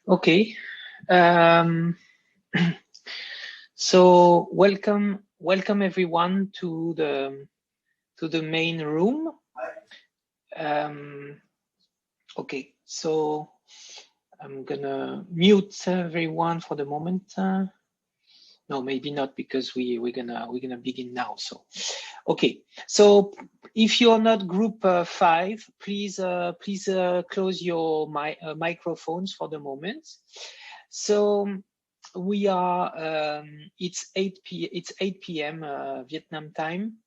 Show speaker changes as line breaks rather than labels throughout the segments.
Okay. So welcome everyone to the main room. Okay, so I'm gonna mute everyone for the moment. No, maybe not, because we're gonna begin now. So, okay. So if you're not group 5, please close your microphones for the moment. So we are it's 8 p.m. Vietnam time.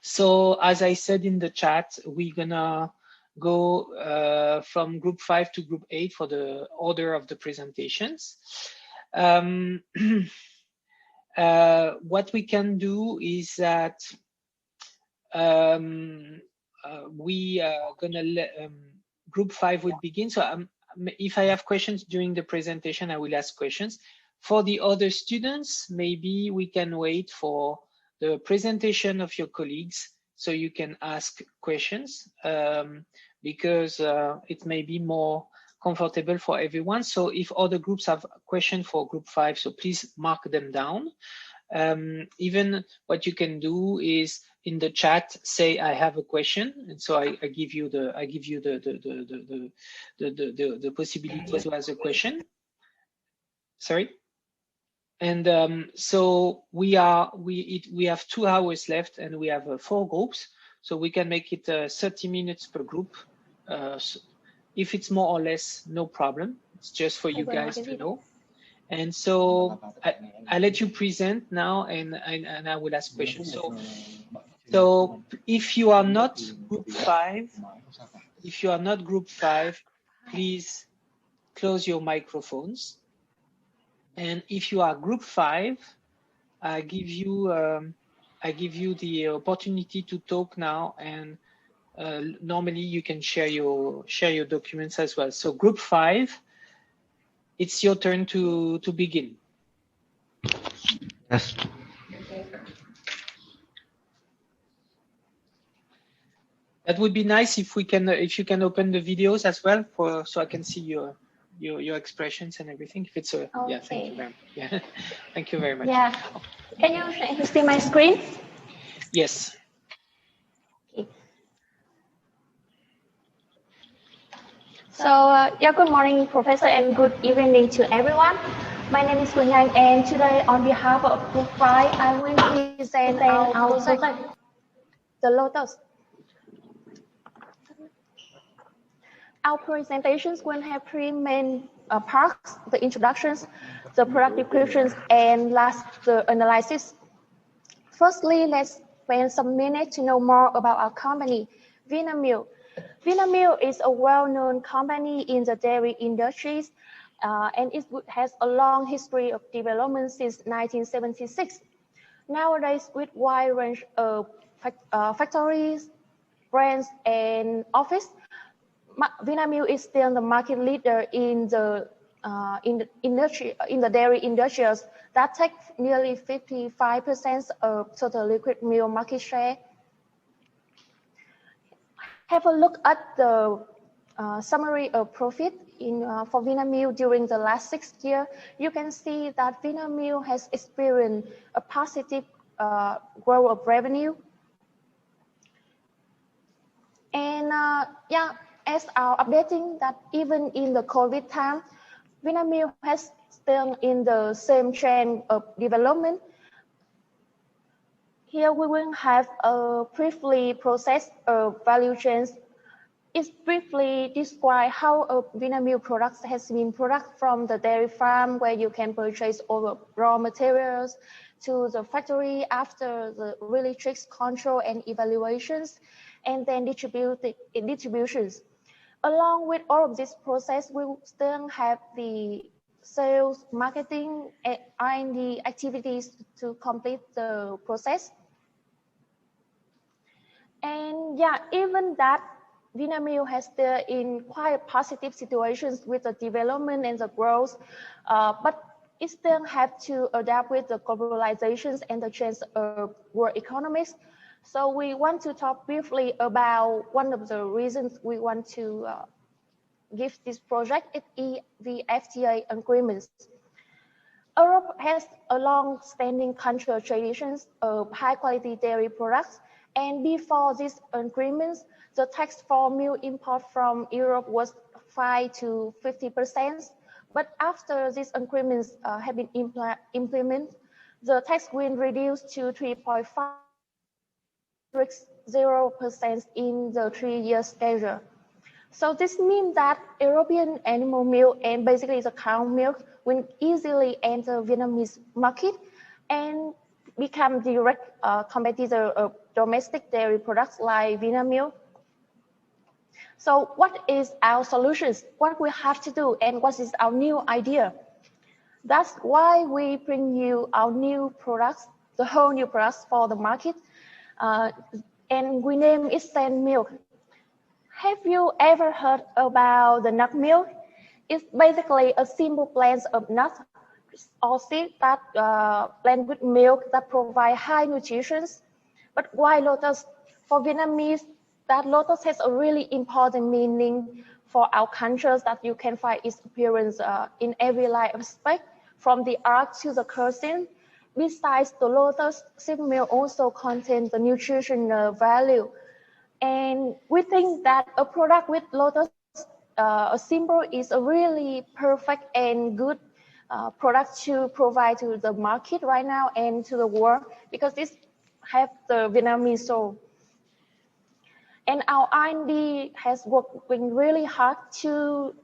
So as I said in the chat, we're gonna go from group 5 to group 8 for the order of the presentations. What we can do is that we are gonna let group 5 will begin. So if I have questions during the presentation, I will ask questions. For the other students, maybe we can wait for the presentation of your colleagues so you can ask questions, because it may be more comfortable for everyone. So if other groups have questions for group 5, so please mark them down. Even what you can do is in the chat say I have a question, and so I give you the possibility to ask a question. Sorry. And so we have 2 hours left, and we have 4 groups, so we can make it 30 minutes per group. So if it's more or less, no problem. It's just for you guys to know. And so I let you present now, and I will ask questions. So if you are not group 5, please close your microphones. And if you are group 5, I give you the opportunity to talk now, and normally you can share your documents as well. So group 5, it's your turn to begin.
Yes.
That would be nice if you can open the videos as well, so I can see your expressions and everything. If it's
okay.
Yeah, thank you very much. Yeah, thank you very much.
Yeah, can you see my screen?
Yes.
Okay. So yeah, good morning, Professor, and good evening to everyone. My name is Quỳnh Anh, and today on behalf of Group 5, I will present our project, the Lotus. Our presentations will have 3 main parts: the introductions, the product descriptions, and last, the analysis. Firstly, let's spend some minutes to know more about our company, Vinamilk. Vinamilk is a well-known company in the dairy industries, and it has a long history of development since 1976. Nowadays, with wide range of factories, brands, and office, Vinamilk is still the market leader in the dairy industries that take nearly 55% of total liquid milk market share. Have a look at the summary of profit for Vinamilk during the last 6 years. You can see that Vinamilk has experienced a positive growth of revenue. And yeah, as our updating that even in the COVID time, Vinamilk has still in the same trend of development. Here we will have a briefly process of value chains. It briefly describe how a Vinamilk product has been product from the dairy farm, where you can purchase all raw materials, to the factory after the really strict control and evaluations, and then distributions. Along with all of this process, we will still have the sales, marketing, and R&D activities to complete the process. And yeah, even that, Vinamilk has still in quite positive situations with the development and the growth, but it still have to adapt with the globalizations and the change of world economics. So we want to talk briefly about one of the reasons we want to give this project its EVFTA agreements. Europe has a long-standing cultural traditions of high-quality dairy products, and before these agreements, the tax for milk import from Europe was 5 to 50%. But after these agreements have been implemented, the tax will reduce to 3.50% in the 3-year schedule. So this means that European animal milk and basically the cow milk will easily enter Vietnamese market and become direct competitor of domestic dairy products like Vietnam milk. So what is our solutions? What we have to do and what is our new idea? That's why we bring you our new products, the whole new products for the market. And we name it Sand Milk. Have you ever heard about the nut milk? It's basically a simple blend of nuts or seeds that blend with milk that provide high nutrition. But why lotus? For Vietnamese, that lotus has a really important meaning for our cultures that you can find its appearance in every life aspect, from the art to the cuisine. Besides, the lotus seed milk also contains the nutritional value. And we think that a product with lotus a symbol is a really perfect and good product to provide to the market right now and to the world, because this have the Vietnamese soul. And our R&D has working really hard to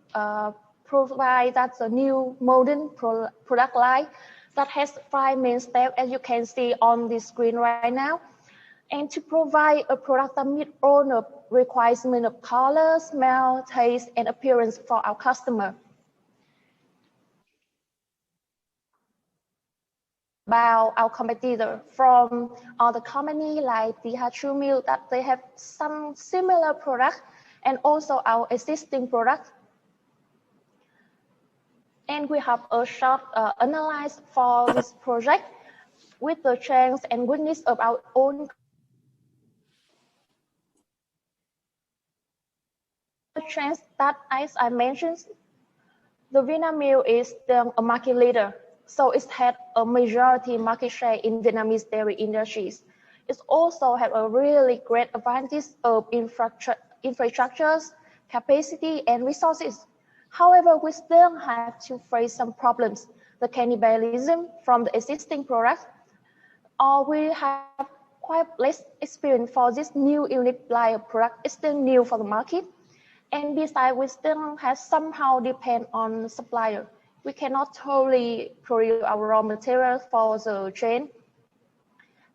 provide that the new modern product line that has 5 main steps, as you can see on the screen right now. And to provide a product that meets all the requirements of color, smell, taste, and appearance for our customer. About our competitor from other company like DH Milk, that they have some similar product and also our existing product. And we have a short analysis for this project with the strengths and weakness of our own trends. That, as I mentioned, the Vietnam milk is a market leader, so it had a majority market share in Vietnamese dairy industries. It also had a really great advantage of infrastructures, capacity, and resources. However, we still have to face some problems: the cannibalism from the existing product, or we have quite less experience for this new unique line of product. It's still new for the market. And besides, we still have somehow depend on supplier. We cannot totally produce our raw materials for the chain.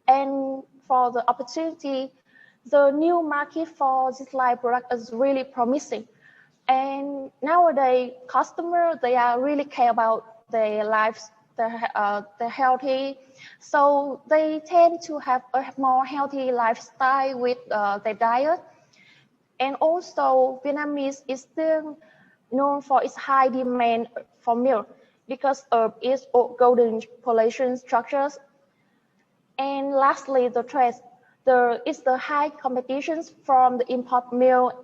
And for the opportunity, the new market for this line product is really promising. And nowadays, customers, they are really care about their lives, they're healthy. So they tend to have a more healthy lifestyle with their diet. And also, Vietnamese is still known for its high demand for milk because of its golden population structures. And lastly, the threat. There is the high competition from the import milk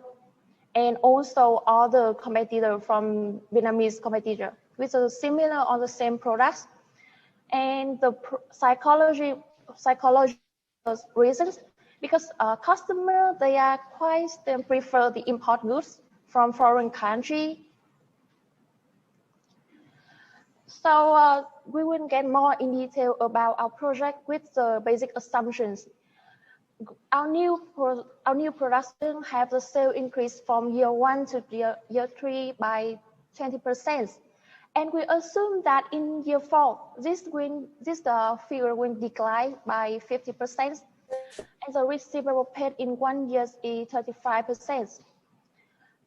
and also other competitor from Vietnamese competitor, which are similar on the same products. And the psychological reasons, because customers, they are quite still prefer the import goods from foreign country. So we will get more in detail about our project with the basic assumptions. Our new production have the sale increase from year 1 to year 3 by 20%. And we assume that in year 4, this figure will decline by 50%. And the receivable paid in 1 year is 35%.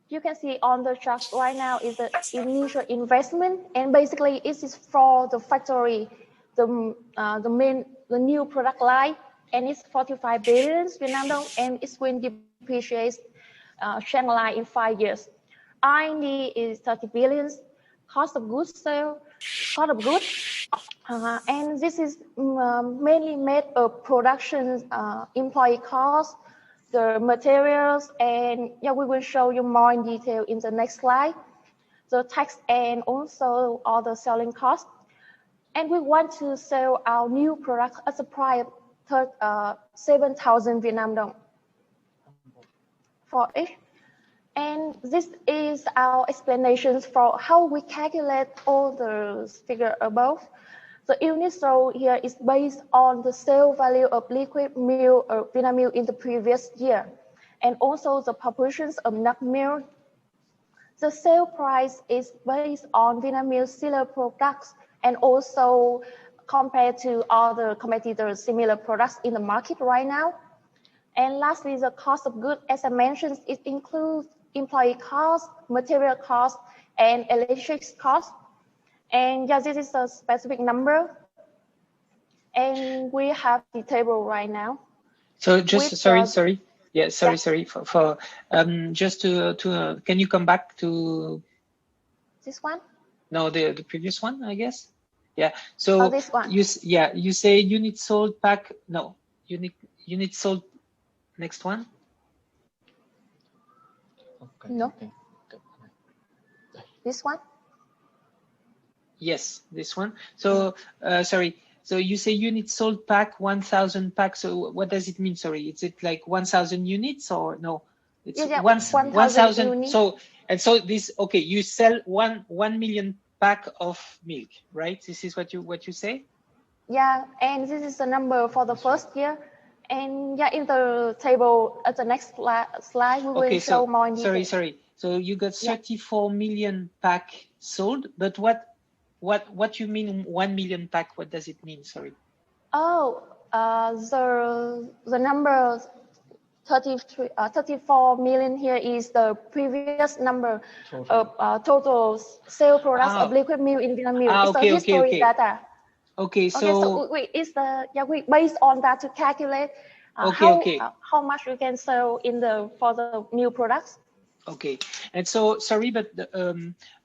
You can see on the chart right now is the initial investment, and basically it is for the factory, the new product line, and it's 45 billion Vietnam dong, and it's going to depreciate Chiang Mai in 5 years. R&D is 30 billion. Cost of goods sale, cost of goods, and this is mainly made of production employee costs, the materials, and yeah, we will show you more in detail in the next slide. The tax and also all the selling costs. And we want to sell our new product at a price of 7,000 Vietnam dong for each. And this is our explanations for how we calculate all the figures above. The unit sold here is based on the sale value of liquid meal or Vinamilk in the previous year, and also the proportions of nut meal. The sale price is based on Vinamilk similar products and also compared to other competitors' similar products in the market right now. And lastly, the cost of goods, as I mentioned, it includes employee costs, material costs, and electric costs. And yeah, this is a specific number. And we have the table right now.
So just sorry. Yeah, sorry. For just to can you come back to
this one?
No, the previous one, I guess. Yeah. So
this one.
you say unit sold pack. No, unit sold. Next one.
Okay. No. Okay. This one.
Yes, this one. So sorry. So you say unit sold pack 1,000 packs. So what does it mean? Sorry, is it like 1,000 units or no? It's 1,000 units. So this okay. You sell 1 million pack of milk, right? This is what you say.
Yeah, and this is the number for the first year. And yeah, in the table at the next slide, we will show more in detail.
Sorry. So you got 34 million pack sold, but what you mean 1 million pack? What does it mean? Sorry.
Oh, the number 34 million here is the previous number of total sale products of liquid milk in Vinamilk. It's the history data.
Okay,
so we based on that to calculate how much we can sell for the new products.
Okay, and so sorry, but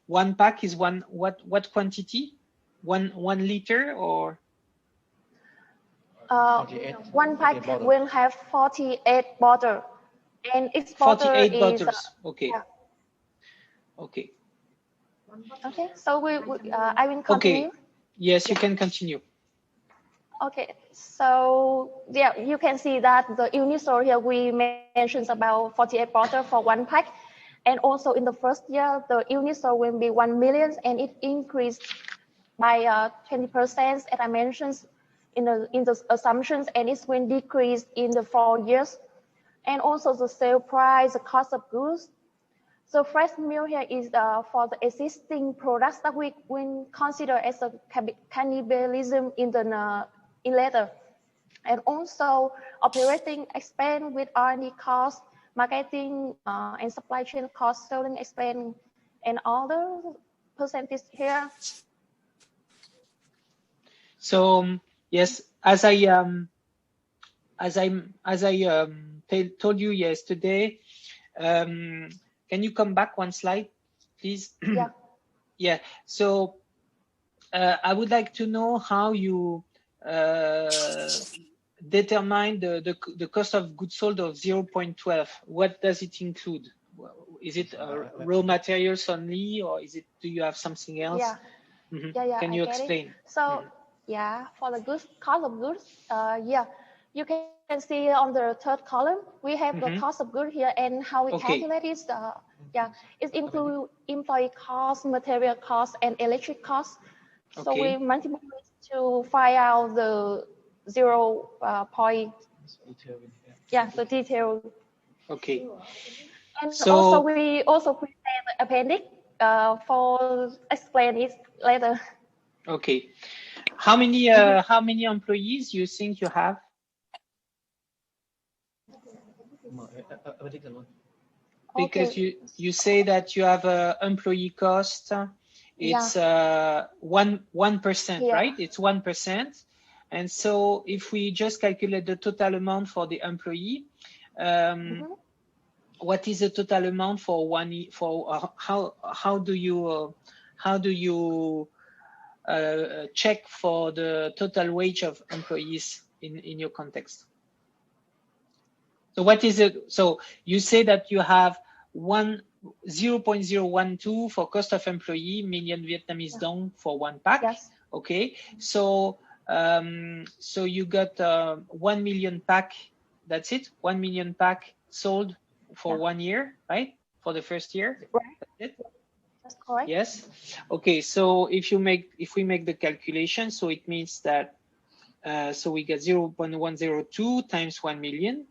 one pack is what quantity? One liter or?
1 pack will have 48 bottles, and each bottle
48 bottles. Okay.
Yeah.
Okay.
Okay. So I will continue.
Okay. Yes, you can continue.
Okay, so yeah, you can see that the unit sold here we mentioned about 48 bottles for 1 pack, and also in the first year the unit sold will be 1 million, and it increased by 20%, as I mentioned in the assumptions, and it will decrease in the 4 years, and also the sale price, the cost of goods. So fresh milk here is for the existing products that we will consider as a cannibalism in later, and also operating expense with R&D costs, marketing and supply chain costs, selling expense, and other percentage here.
So yes, as I told you yesterday, can you come back one slide, please?
Yeah.
Yeah. So I would like to know how you determine the cost of goods sold of 0.12. What does it include? Is it raw materials only, or do you have something else?
Yeah. Yeah.
Can you explain?
So yeah, for the cost of goods, you can see on the third column we have the cost of goods here, and how we calculate it. It includes employee costs, material costs, and electric costs. So we multiply to find out the 0 point. Yeah, the detail.
Okay.
And so, also we prepare the appendix for explain it later.
Okay. How many employees you think you have? Because you say that you have employee cost. It's 1%, right? It's 1%. And so if we just calculate the total amount for the employee, what is the total amount for how do you check for the total wage of employees in your context? So what is it? So you say that you have 0.012 for cost of employee, million Vietnamese dong for one pack.
Yes.
Okay. So so you got 1 million pack. That's it. 1 million pack sold for 1 year, right? For the first year.
Right.
That's it.
That's correct.
Yes. Okay. So if we make the calculation, so it means that so we get 0.102 times 1 million.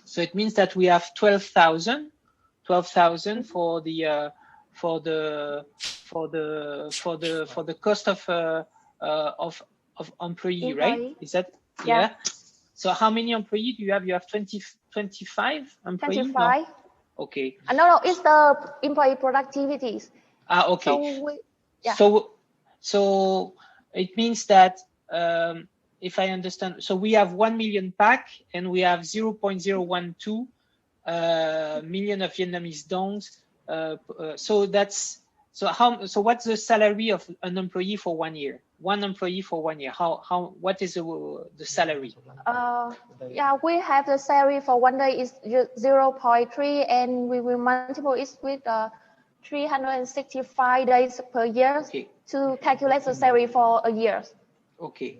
So it means that we have 12,000 for the cost of employee, right? Is that yeah? So how many employees do you have? You have 25 employees?
25.
No? Okay.
No, it's the employee productivities.
Okay. So it means that if I understand, so we have 1 million pack and we have 0.012 million of Vietnamese dongs. So that's so what's the salary of an employee for 1 year? One employee for 1 year. What is the salary?
Yeah, we have the salary for 1 day is 0.3, and we will multiply it with 365 days per year to calculate the salary for a year.
Okay.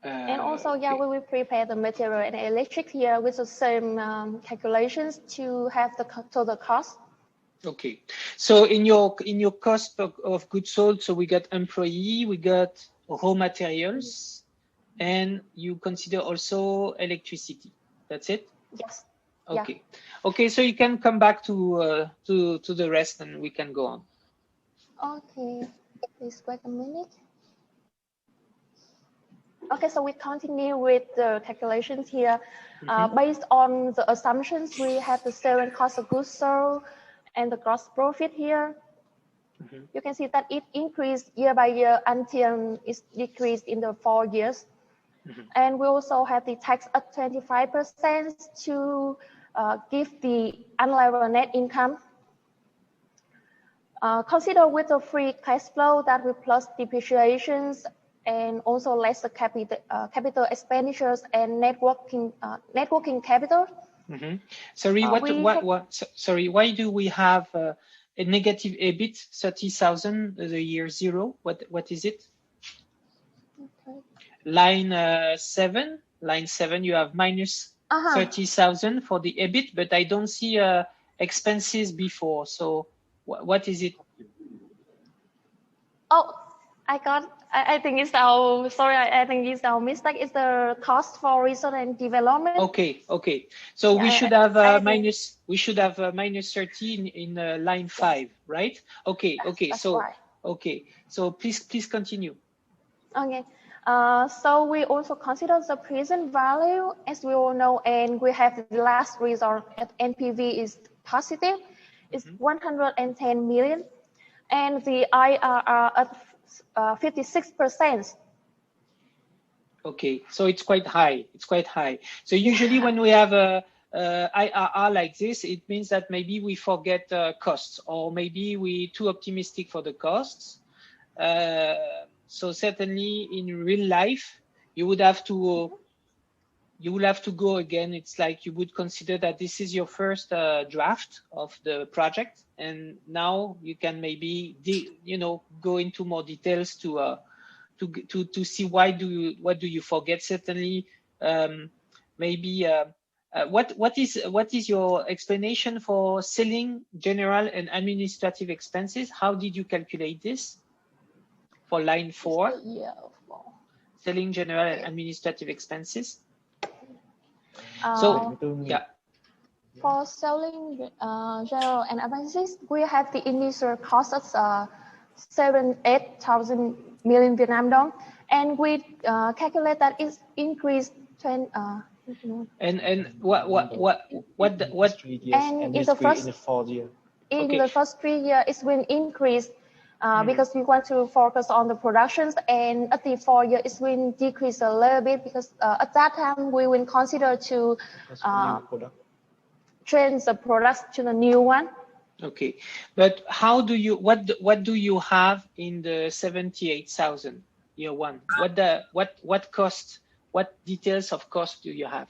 And also, yeah, we will prepare the material and electric here with the same calculations to have the total cost.
Okay, so in your cost of goods sold, so we got employee, we got raw materials, and you consider also electricity. That's it?
Yes.
Okay. Yeah. Okay, so you can come back to the rest, and we can go on.
Okay, please wait a minute. Okay, so we continue with the calculations here. Based on the assumptions, we have the selling cost of goods sold and the gross profit here. You can see that it increased year by year until it's decreased in the 4 years. And we also have the tax at 25% to give the unlevered net income. Consider with the free cash flow that we plus depreciations and also less the capital expenditures and net working capital.
Sorry, sorry, why do we have a negative EBIT 30,000 the year 0? What is it? Okay. Line 7, you have minus 30,000 for the EBIT, but I don't see expenses before. So what is it?
Oh, I think it's our, sorry, I think it's our mistake. It's the cost for research and development.
Okay. So yeah, we should have minus 30 in line 5, right? Okay. So right. Okay. So please continue.
Okay. So we also consider the present value, as we all know, and we have the last result at NPV is positive. It's 110 million, and the IRR at 56%.
Okay, so it's quite high. So usually when we have a IRR like this, it means that maybe we forget costs, or maybe we're too optimistic for the costs. So certainly in real life, you would have to go again. It's like you would consider that this is your first draft of the project, and now you can maybe go into more details to see what do you forget. Certainly, maybe what is your explanation for selling, general, and administrative expenses? How did you calculate this for line 4? Selling, general, and administrative expenses. So yeah.
For selling general and advances, we have the initial cost of 7,000-8,000 million Vietnam dong, and we calculate that it's increased 20.
And what?
And in the first 4 years, the first 3 years, it's been increased because we want to focus on the productions, and at the 4 years, it's been decreased a little bit because at that time we will consider to change the products to the new one.
Okay, but how do you what do you have in the 78,000? Year one. What cost? What details of cost do you have?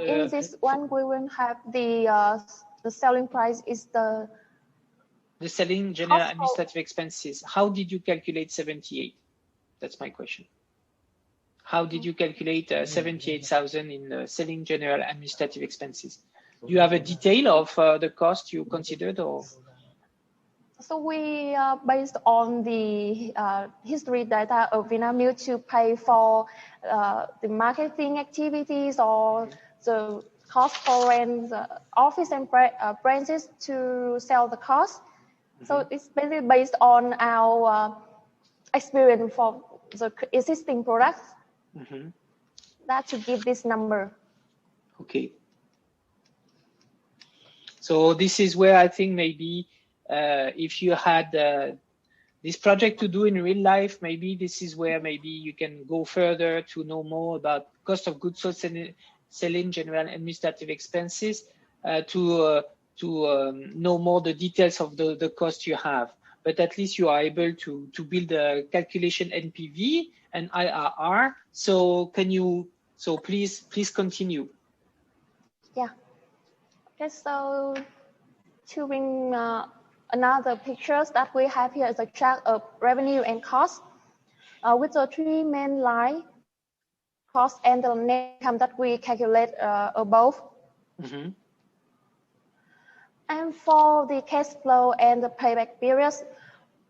In this one, we will have the selling price is the
selling general administrative expenses. How did you calculate 78? That's my question. How did you calculate 78,000 in selling general administrative expenses? Do you have a detail of the cost you considered, or?
So we based on the history data of Vinamilk to pay for the marketing activities or the cost for rent office and branches to sell the cost. So it's basically based on our experience for the existing products. That to give this number.
Okay. So this is where I think maybe if you had this project to do in real life, maybe this is where maybe you can go further to know more about cost of goods sold, selling general administrative expenses, to know more the details of the cost you have. But at least you are able to build a calculation NPV and IRR. So can you? So please continue.
Yeah. Okay. So to bring another pictures that we have here is a chart of revenue and cost with the three main line, cost and the net income that we calculate above. And for the cash flow and the payback periods,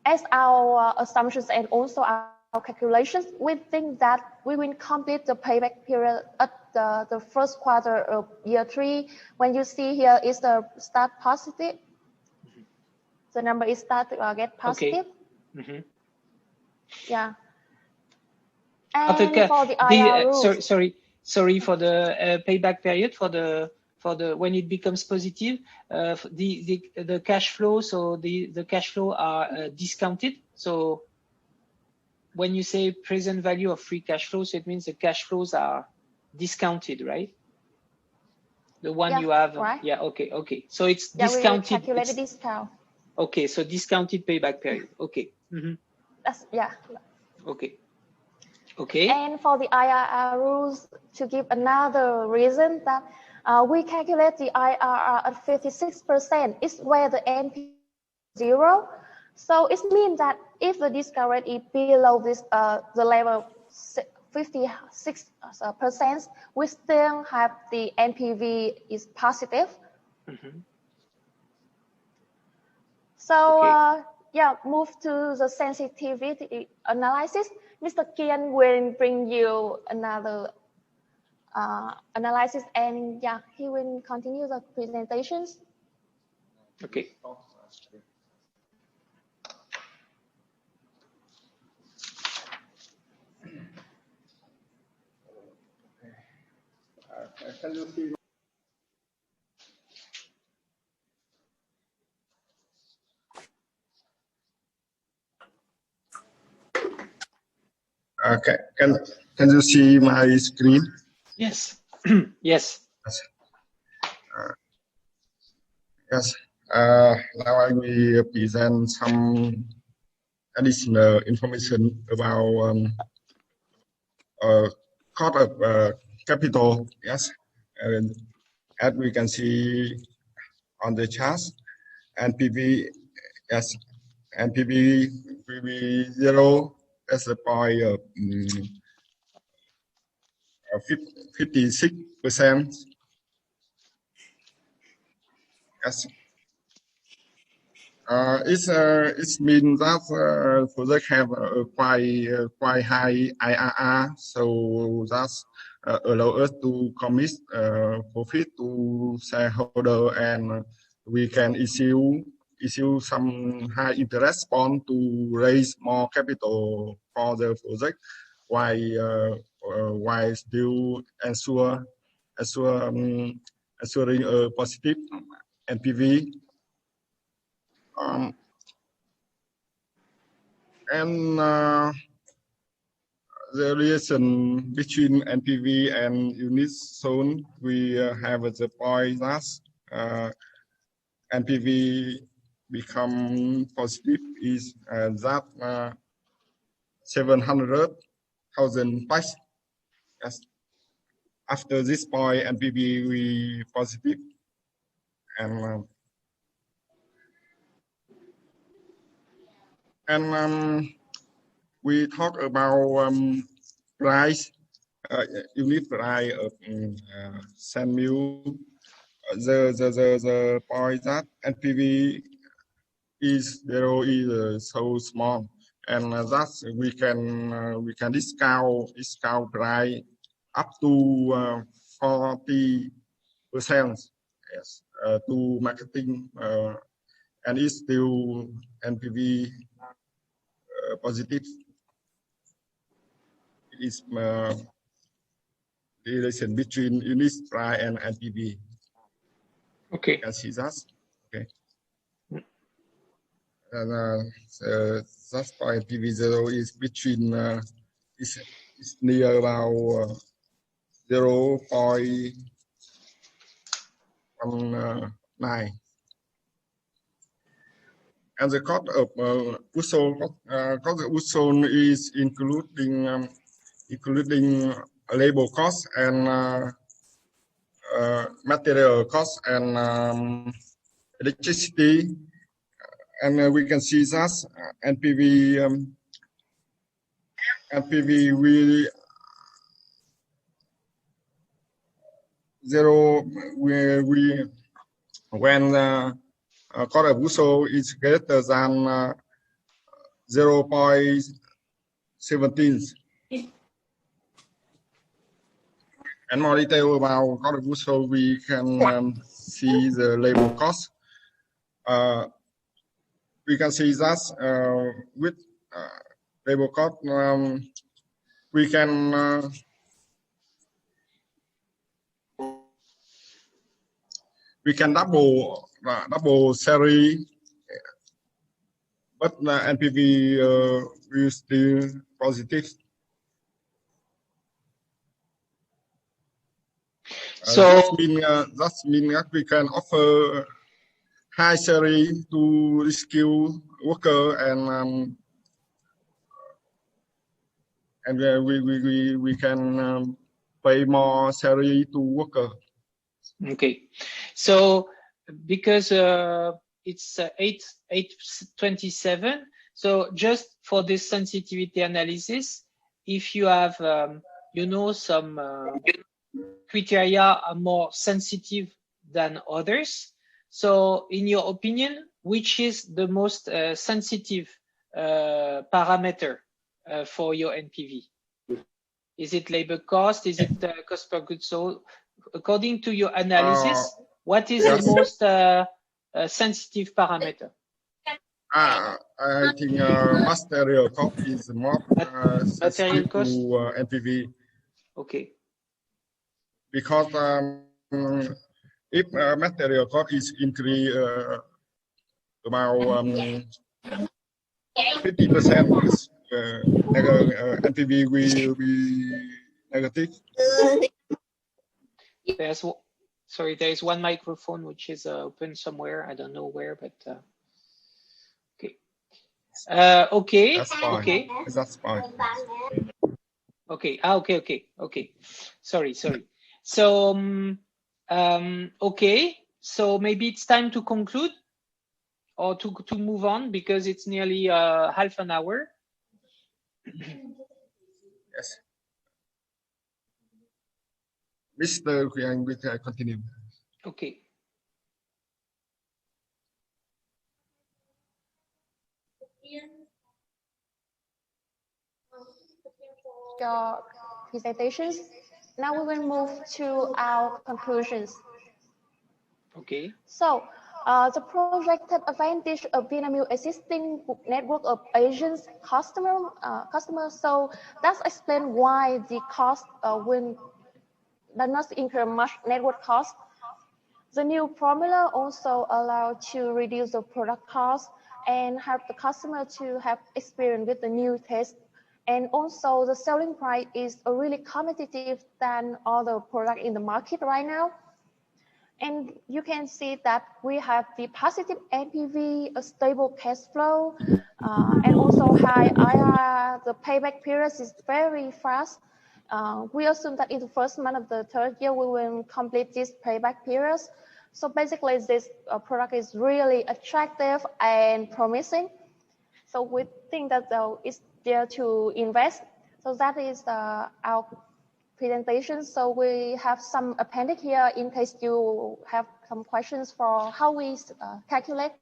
as our assumptions and also our calculations, we think that we will complete the payback period at the first quarter of year 3. When you see here is the start positive. The number is start to get positive.
Okay.
Yeah. And for the IRR,
sorry for the payback period for the when it becomes positive, the cash flow. So the cash flow are discounted. So when you say present value of free cash flows, so it means the cash flows are discounted, right? The one you have,
right?
Yeah. Okay. So it's discounted.
We calculate the discount.
Okay, so discounted payback period. Okay.
That's
Okay.
And for the IRR rules, to give another reason that we calculate the IRR at 56%, is where the NPV is 0. So it means that if the discount rate is below this the level 56%, we still have the NPV is positive. So move to the sensitivity analysis. Mr. Kian will bring you another analysis, and he will continue the presentations.
Okay.
Can you see? Okay. Can you see my screen?
Yes. Yes.
Yes. Now I will present some additional information about cost of capital. Yes. And as we can see on the chart, NPV, yes, NPV will be 0 as the point of 56%. Yes. It means that project have a quite high IRR, so that's allow us to commit profit to shareholder, and we can issue some high interest bond to raise more capital for the project, while still assuring a positive NPV. And the relation between NPV and units sold, we have the point that NPV become positive is that 700,000 packs. Yes. After this point, NPV we positive, and we talk about price, unit price of sand mill. The point that NPV is zero is so small, and that's we can discount price up to 40%. Yes, to marketing, and it's still NPV positive. It is relation between unit price and NPV.
Okay.
You can see that. Okay. And that's why NPV zero is between is near about 0.19. And the cost of cost of ozone is including labor cost and material cost and electricity, and we can see that NPV we zero when cost of ozone is greater than 0.17. And more detail about cost of ozone, we can see the labor cost. We can see that with labor cost, we can double salary, but NPV is still positive.
So
that means that we can offer high salary to skilled worker, and we can pay more salary to worker.
Okay, so because it's 8:27, so just for this sensitivity analysis, if you have some criteria are more sensitive than others, so in your opinion, which is the most sensitive parameter for your NPV? Is it labor cost? Is it cost per goods sold? According to your analysis, what is the most sensitive parameter?
I think material cost is more sensitive to NPV.
Okay.
Because if material cost is increased about 50%, NPV will be negative.
There is one microphone which is open somewhere. I don't know where, but okay. Okay.
That's fine.
Okay.
That's fine.
Okay. Okay. Sorry. So okay. So maybe it's time to conclude or to move on because it's nearly half an hour.
Yes. Mr. Yang, we can continue.
Okay.
Your presentations. Now we will move to our conclusions.
Okay.
So, the projected advantage of Vinamilk's existing network of Asian customers. So that's explain why the cost does not incur much network cost. The new formula also allows to reduce the product cost and help the customer to have experience with the new taste. And also the selling price is really competitive than other products in the market right now. And you can see that we have the positive NPV, a stable cash flow, and also high IRR. The payback period is very fast. We assume that in the first month of the third year, we will complete this payback period. So basically, this product is really attractive and promising. So we think that it's there to invest. So that is our presentation. So we have some appendix here in case you have some questions for how we calculate,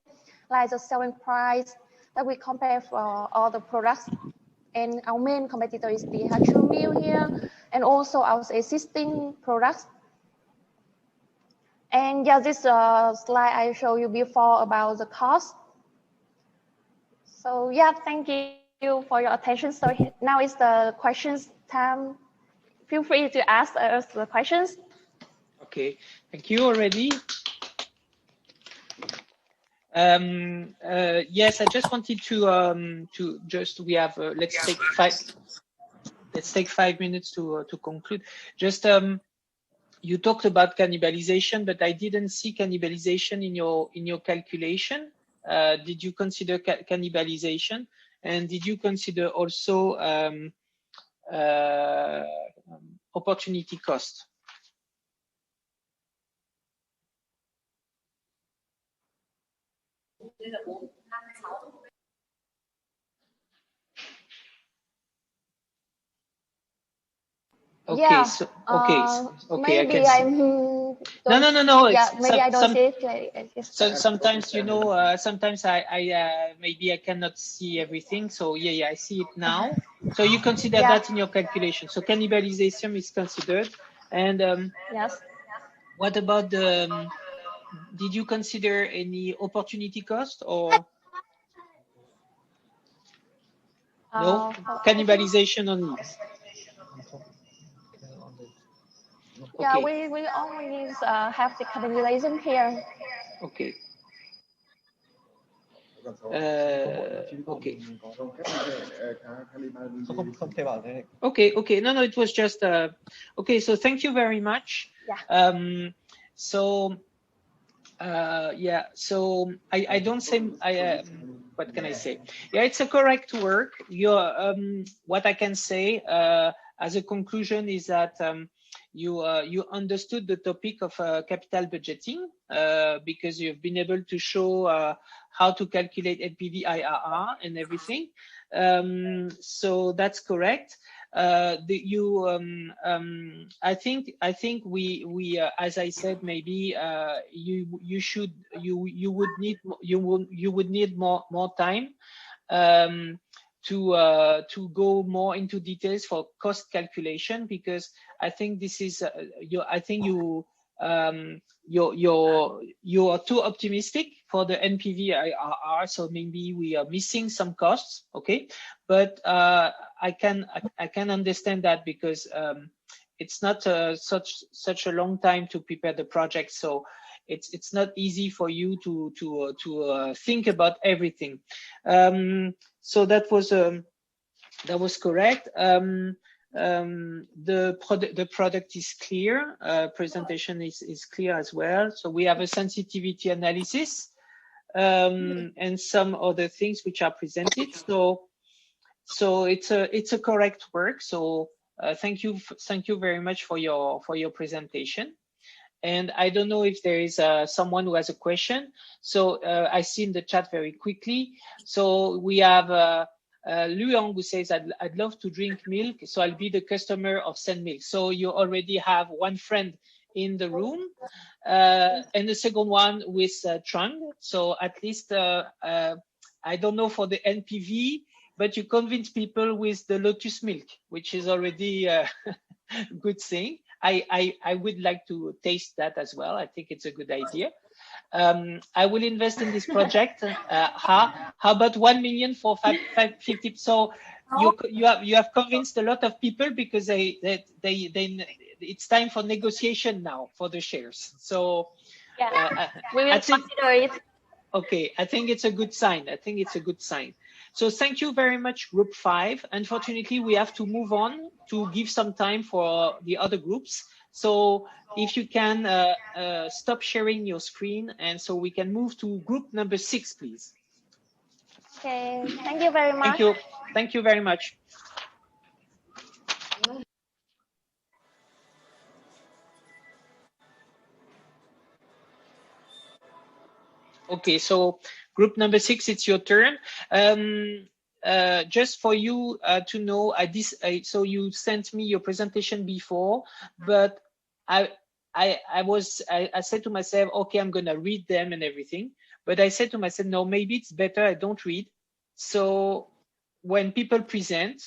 like the selling price that we compare for all the products. And our main competitor is the Hatchu Mill here, and also our existing products. And yeah, this slide I showed you before about the cost. So yeah, thank you for your attention. So now is the questions time. Feel free to ask us the questions.
Okay, thank you already. Yes, I just wanted to just we have let's take 5 minutes to conclude. Just you talked about cannibalization, but I didn't see cannibalization in your calculation. Did you consider cannibalization, and did you consider also opportunity cost? Okay,
yeah,
so okay,
maybe
I can see.
No.
Yeah,
maybe I don't see it.
So sometimes, you know, sometimes I maybe I cannot see everything. So yeah, I see it now. So you consider that in your calculation. So cannibalization is considered. And
yes.
What about the? Did you consider any opportunity cost or no? Cannibalization only.
Yeah,
Okay.
we always have the cannibalization here.
Okay. Okay. No, it was just okay. So thank you very much.
Yeah.
So yeah. So I don't say what can I say? Yeah, it's a correct work. What I can say as a conclusion is that you understood the topic of capital budgeting because you've been able to show how to calculate NPV, IRR, and everything. So that's correct. I think we as I said, maybe you would need more time to go more into details for cost calculation, because I think this is you are too optimistic for the NPV IRR, so maybe we are missing some costs. Okay, but I can understand that because it's not such a long time to prepare the project, so it's not easy for you to think about everything. So that was correct. The product is clear. Presentation is clear as well. So we have a sensitivity analysis and some other things which are presented. So it's a correct work. So thank you very much for your presentation. And I don't know if there is someone who has a question. So I see in the chat very quickly. So we have Luong, who says, I'd love to drink milk, so I'll be the customer of Send Milk. So you already have one friend in the room. And the second one with Trung. So at least, I don't know for the NPV, but you convince people with the Lotus milk, which is already a good thing. I would like to taste that as well. I think it's a good idea. I will invest in this project. How about 1 million for 550? So you have convinced a lot of people, because it's time for negotiation now for the shares. So
yeah, we will consider it.
Okay, I think it's a good sign. So thank you very much, Group 5. Unfortunately, we have to move on to give some time for the other groups. So if you can stop sharing your screen, and so we can move to group number 6, please.
Okay, thank you very much.
Thank you very much. Okay, so group number 6, it's your turn. Just for you to know, so you sent me your presentation before, but I said to myself, okay, I'm gonna read them and everything, but I said to myself, no, maybe it's better I don't read. So when people present,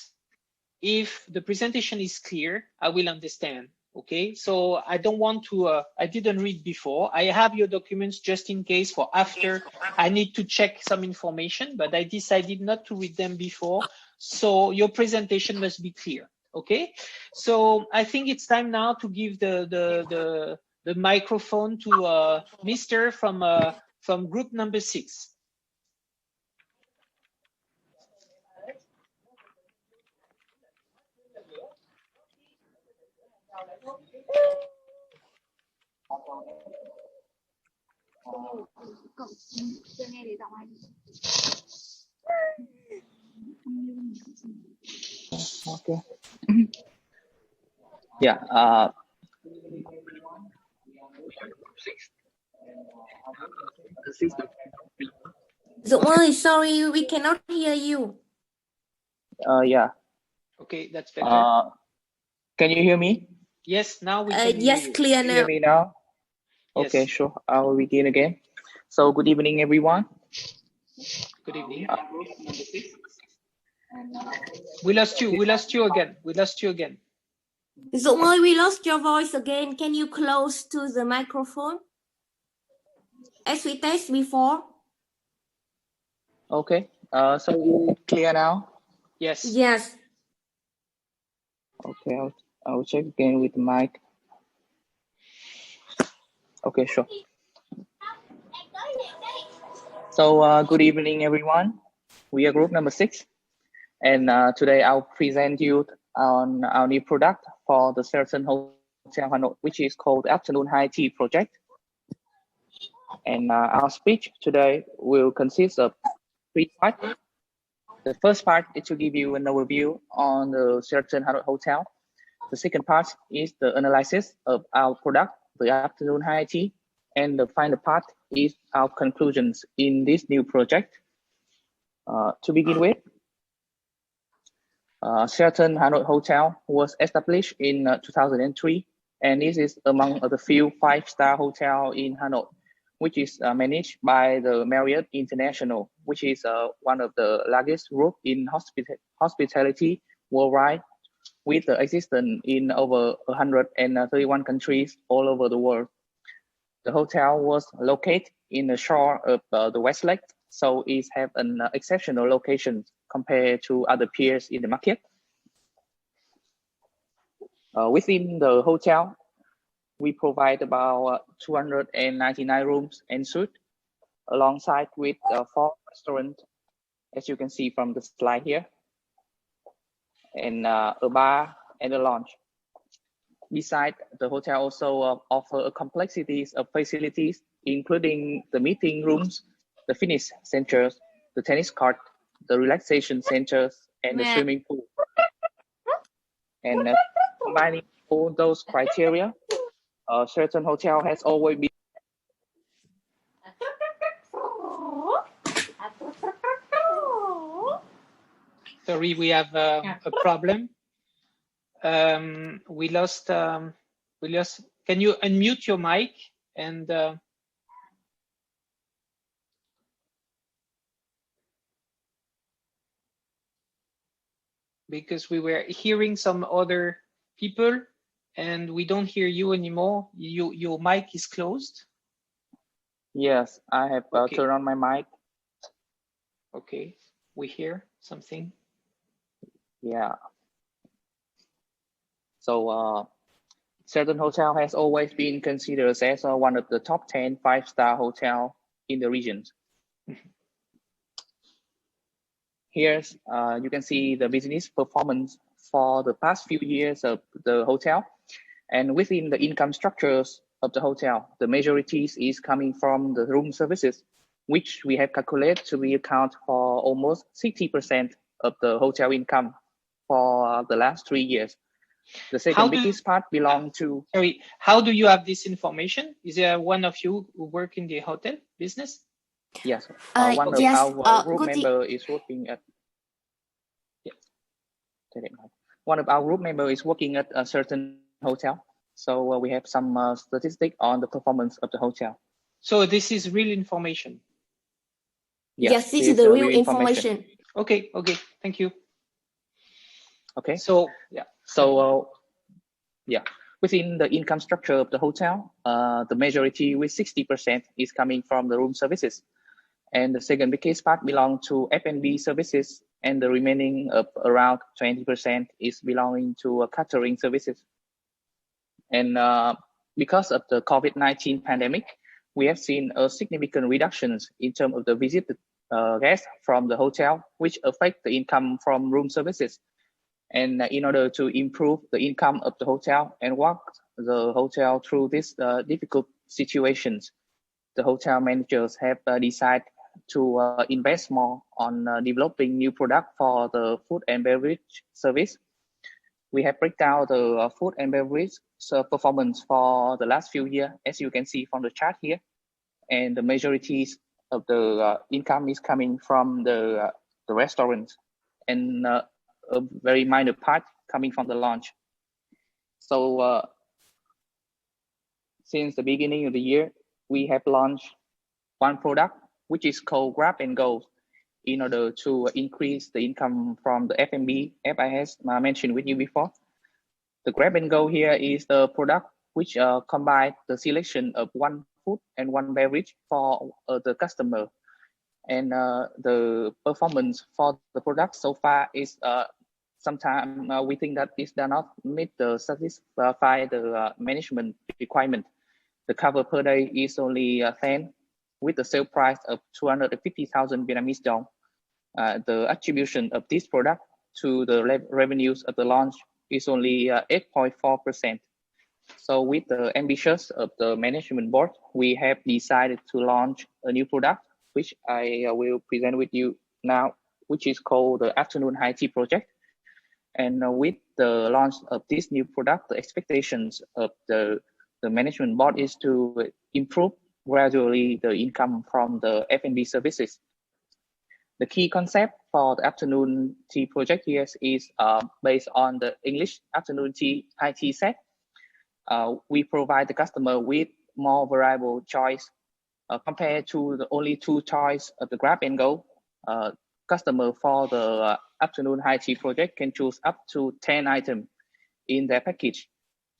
if the presentation is clear, I will understand. Okay, so I don't want to, I didn't read before. I have your documents just in case for after I need to check some information, but I decided not to read them before. So your presentation must be clear. Okay, so I think it's time now to give the microphone to Mr. from group number 6.
Okay. Yeah.
Dũng ơi, sorry, we cannot hear you.
Yeah.
Okay, that's better.
Can you hear me?
Yes, now we can
yes,
hear you.
clear
Can you
now.
hear me now?
Yes.
Okay, sure. I will begin again. So, good evening, everyone.
Good evening. We lost you. We lost you again. We lost you again.
Dũng ơi, we lost your voice again. Can you close to the microphone? As we test before.
Okay. So you clear now?
Yes.
Yes.
Okay, I'll check again with the mic. Okay, sure. So good evening, everyone. We are group number 6, and today I'll present you on our new product for the Sheraton Hotel Hanoi, which is called Afternoon High Tea Project. And our speech today will consist of 3 parts. The first part is to give you an overview on the Sheraton Hanoi Hotel. The second part is the analysis of our product, the Afternoon High Tea. And the final part is our conclusions in this new project. To begin with, Sheraton Hanoi Hotel was established in 2003, and this is among the few 5-star hotels in Hanoi, which is managed by the Marriott International, which is one of the largest groups in hospitality worldwide, with the existence in over 131 countries all over the world. The hotel was located in the shore of the West Lake, so it has an exceptional location compared to other peers in the market. Within the hotel, we provide about 299 rooms and suites, alongside with 4 restaurants, as you can see from the slide here, and a bar and a lounge. Besides, the hotel also offers a complexity of facilities, including the meeting rooms, the fitness centers, the tennis court, the relaxation centers, and the swimming pool. And combining all those criteria, Sheraton Hotel has always been.
Sorry, we have a problem. We lost. Can you unmute your mic and? Because we were hearing some other people, and we don't hear you anymore. Your mic is closed.
Yes, I have turned on my mic.
Okay, we hear something.
Yeah. So Sheraton Hotel has always been considered as one of the top 10 5-star hotels in the region. Here, you can see the business performance for the past few years of the hotel. And within the income structures of the hotel, the majority is coming from the room services, which we have calculated to be account for almost 60% of the hotel income for the last 3 years. The second biggest part belong to...
Sorry, how do you have this information? Is there one of you who work in the hotel business?
Yes,
one
of
yes,
our group member is working at... Yes. One of our group member is working at a certain hotel. So we have some statistics on the performance of the hotel.
So this is real information?
Yes, this is the real information.
Okay, thank you.
Okay.
So, yeah.
So, within the income structure of the hotel, the majority with 60% is coming from the room services. And the second biggest part belong to F&B services, and the remaining of around 20% is belonging to catering services. And because of the COVID-19 pandemic, we have seen a significant reductions in terms of the visited guests from the hotel, which affect the income from room services. And in order to improve the income of the hotel and walk the hotel through these difficult situations, the hotel managers have decided to invest more on developing new product for the food and beverage service. We have break down the food and beverage performance for the last few years, as you can see from the chart here. And the majority of the income is coming from the restaurants, and a very minor part coming from the lounge. So since the beginning of the year, we have launched one product, which is called Grab and Go, in order to increase the income from the F&B, FIS mentioned with you before. The Grab and Go here is the product which combines the selection of one food and one beverage for the customer. And the performance for the product so far is sometimes we think that it does not meet the satisfy the management requirement. The cover per day is only 10, with the sale price of 250,000 Vietnamese dong. The attribution of this product to the revenues of the launch is only 8.4%. So with the ambitions of the management board, we have decided to launch a new product, which I will present with you now, which is called the Afternoon High Tea Project. And with the launch of this new product, the expectations of the management board is to improve gradually the income from the F&B services. The key concept for the Afternoon Tea Project here is based on the English Afternoon Tea High Tea set. We provide the customer with more variable choice compared to the only 2 choice of the Grab and Go. Customer for the Afternoon High Tea Project can choose up to 10 items in their package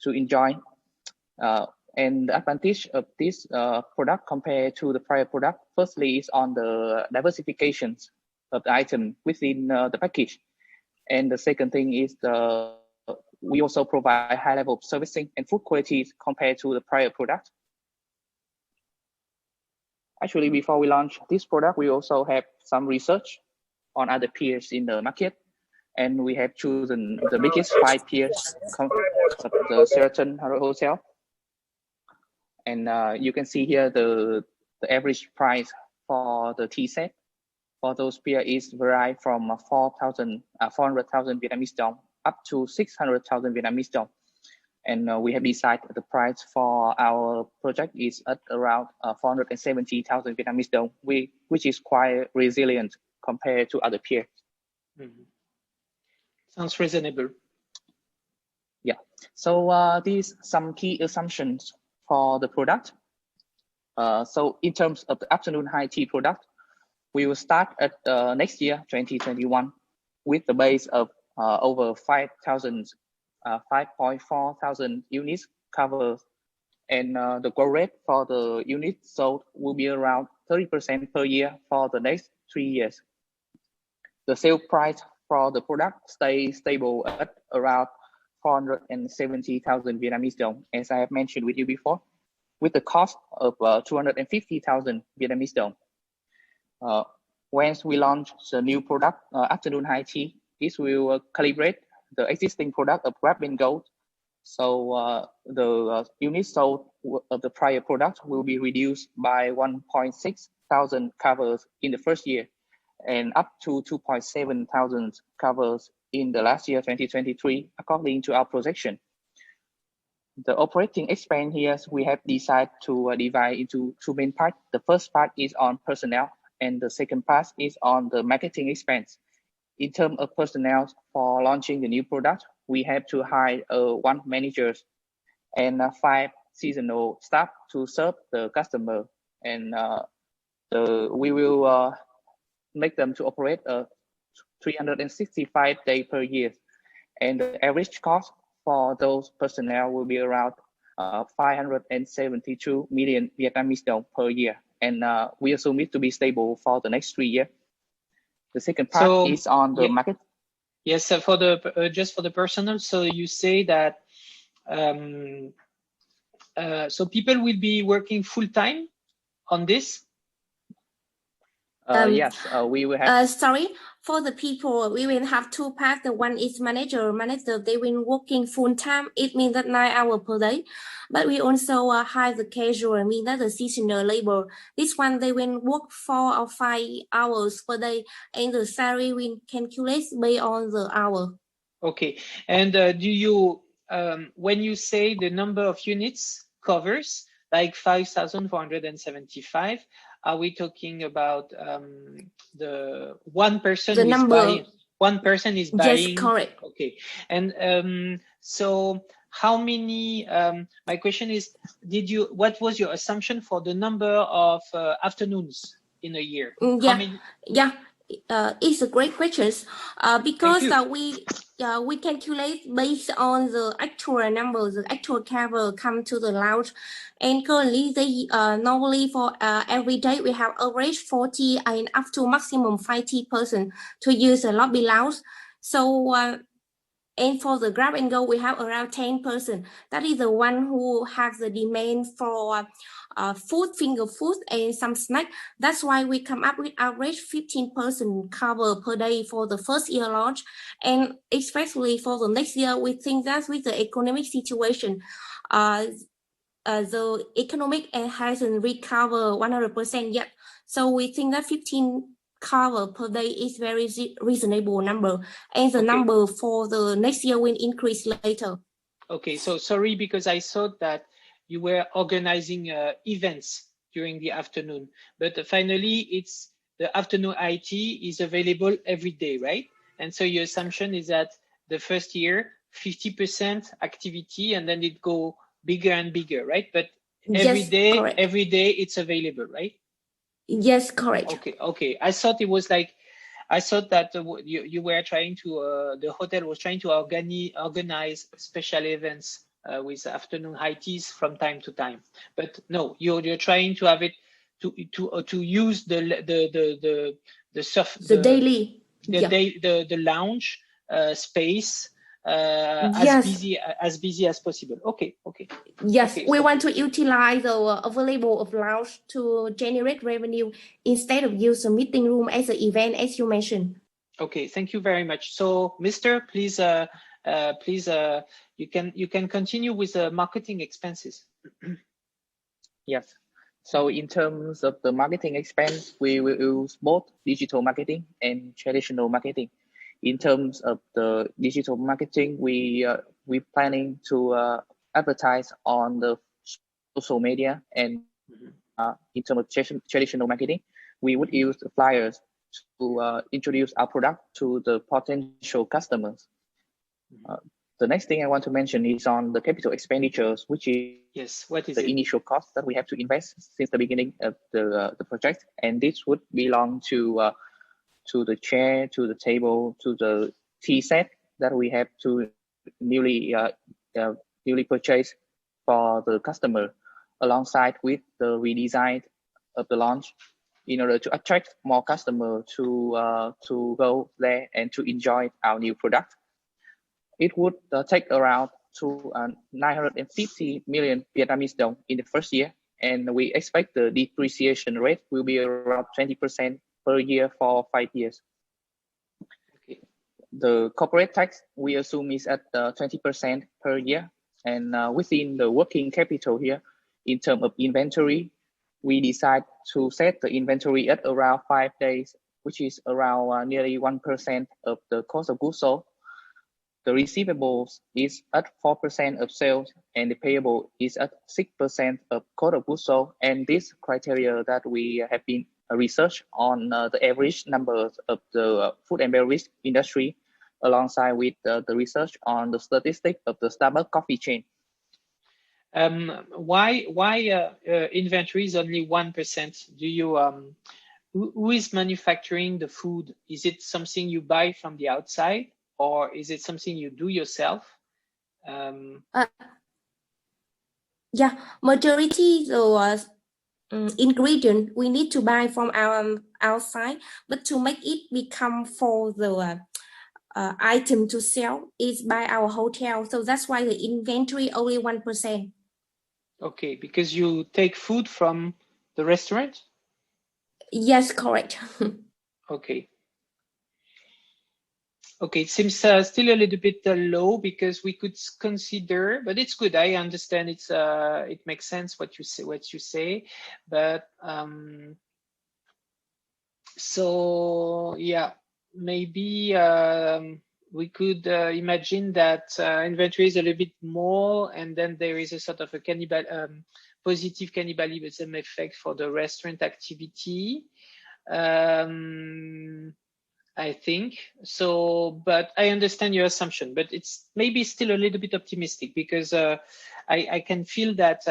to enjoy. And the advantage of this product compared to the prior product, firstly, is on the diversifications of the item within the package. And the second thing is we also provide high level of servicing and food quality compared to the prior product. Actually, before we launch this product, we also have some research on other peers in the market. And we have chosen the biggest 5 peers of the certain hotel. And you can see here the average price for the tea set for those peers is vary from 400,000 Vietnamese dong up to 600,000 Vietnamese dong. And we have decided the price for our project is at around 470,000 Vietnamese dong, which is quite resilient compared to other peers.
Mm-hmm. Sounds reasonable.
Yeah. So these some key assumptions for the product. So in terms of the Afternoon High Tea product, we will start at next year, 2021, with the base of over 5.4 thousand units covered. And the growth rate for the units sold will be around 30% per year for the next 3 years. The sale price for the product stays stable at around 470,000 Vietnamese dong, as I have mentioned with you before, with the cost of 250,000 Vietnamese dong. Once we launch the new product, Afternoon High Tea, this will calibrate the existing product of Grab and Go So the units sold of the prior product will be reduced by 1.6 thousand covers in the first year, and up to 2.7 thousand covers in the last year, 2023, according to our projection. The operating expense here, we have decided to divide into two main parts. The first part is on personnel, and the second part is on the marketing expense. In terms of personnel, for launching the new product, we have to hire 1 manager and 5 seasonal staff to serve the customer, and we will make them to operate 365 days per year, and the average cost for those personnel will be around 572 million Vietnamese đồng per year, and we assume it to be stable for the next 3 years. The second part is on the market.
Yes, for the just for the personnel. So you say that so people will be working full time on this.
Yes, we will have.
Sorry, for the people, we will have 2 parts. The one is manager. They will working full time. It means that 9 hours per day. But we also hire the casual, mean that the seasonal labor. This one they will work 4 or 5 hours per day, and the salary will calculate based on the hour.
Okay, and do you when you say the number of units covers like 5,475? Are we talking about the one person
the
who
number
is buying? One person is buying.
Yes, correct.
Okay, and so how many? My question is, what was your assumption for the number of afternoons in a year?
Yeah, how many? Yeah. It's a great question because we calculate based on the actual numbers, the actual cover come to the lounge, and currently they normally for every day we have average 40 and up to maximum 50% to use a lobby lounge. So and for the grab and go we have around 10%. That is the one who has the demand for food, finger food, and some snack. That's why we come up with average 15% cover per day for the first year launch, and especially for the next year, we think that with the economic situation, the economic hasn't recovered 100% yet. So we think that 15 cover per day is very reasonable number, and the number for the next year will increase later.
Okay, so sorry, because I thought that you were organizing events during the afternoon, but finally it's the afternoon IT is available every day, right? And so your assumption is that the first year 50% activity, and then it go bigger and bigger, right? But every day it's available, right?
Yes, correct.
Okay. I thought it was like, I thought that you were trying to, the hotel was trying to organize special events with afternoon high teas from time to time. But no, you're trying to have it to use the lounge space as busy as possible. Okay.
Yes, we want to utilize the available of lounge to generate revenue instead of use a meeting room as an event, as you mentioned.
Okay, thank you very much. So, Mr., please, you can continue with the marketing expenses.
Yes. So in terms of the marketing expense, we will use both digital marketing and traditional marketing. In terms of the digital marketing, we're planning to advertise on the social media, and in terms of traditional marketing, we would use the flyers to introduce our product to the potential customers. The next thing I want to mention is on the capital expenditures, which is the initial cost that we have to invest since the beginning of the project, and this would belong to the chair, to the table, to the tea set that we have to newly purchase for the customer, alongside with the redesign of the launch in order to attract more customers to go there and to enjoy our new product. It would take around 950 million Vietnamese đồng in the first year, and we expect the depreciation rate will be around 20% per year for 5 years. The corporate tax we assume is at 20% per year, And within the working capital here, in terms of inventory, we decide to set the inventory at around 5 days, which is around nearly 1% of the cost of goods sold. The receivables is at 4% of sales, and the payable is at 6% of cost of goods sold. And this criteria that we have been research on the average numbers of the food and beverage industry, alongside with the research on the statistics of the Starbucks coffee chain.
Why inventory is only 1%? Do you who is manufacturing the food? Is it something you buy from the outside, or is it something you do yourself?
Yeah, majority the ingredient we need to buy from our outside, but to make it become for the item to sell is by our hotel. So that's why the inventory only 1%.
Okay, because you take food from the restaurant?
Yes, correct.
Okay. Okay, it seems still a little bit low, because we could consider, but it's good. I understand it's it makes sense what you say, but so yeah, maybe we could imagine that inventory is a little bit more, and then there is a sort of a positive cannibalism effect for the restaurant activity. I think so, but I understand your assumption, but it's maybe still a little bit optimistic, because I can feel that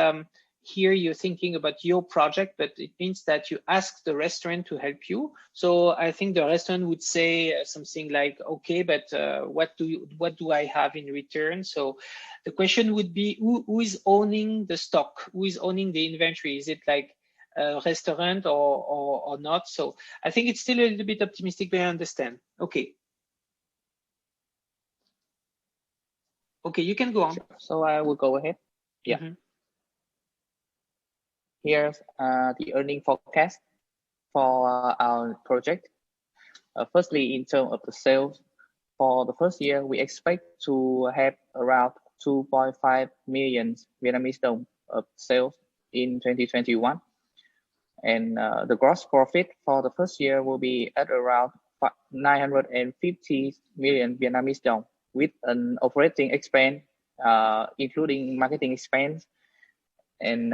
here you're thinking about your project, but it means that you ask the restaurant to help you. So I think the restaurant would say something like, okay, but what do I have in return? So the question would be, who is owning the stock? Who is owning the inventory? Is it like a restaurant or not? So I think it's still a little bit optimistic, but I understand. Okay. Okay, you can go on.
So I will go ahead. Yeah. Mm-hmm. Here's the earning forecast for our project. Firstly, in terms of the sales, for the first year, we expect to have around 2.5 million Vietnamese đồng of sales in 2021. And the gross profit for the first year will be at around 950 million Vietnamese đồng, with an operating expense, including marketing expense and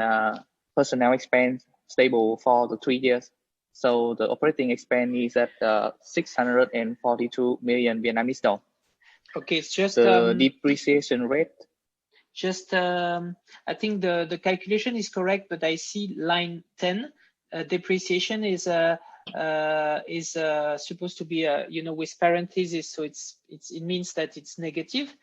personnel expense, stable for the 3 years. So the operating expense is at 642 million Vietnamese đồng.
Okay, it's just
the depreciation rate.
Just I think the calculation is correct, but I see line 10. Depreciation is supposed to be with parentheses, so it means that it's negative,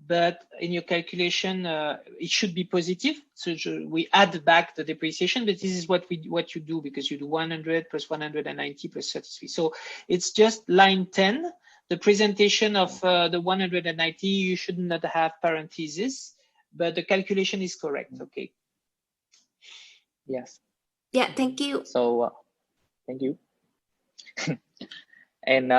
but in your calculation it should be positive. So we add back the depreciation, but this is what you do, because you do 100 plus 190 plus 33. So it's just line 10. The presentation of the 190, you should not have parentheses, but the calculation is correct. Okay.
Yes.
Yeah, thank you.
So, thank you. And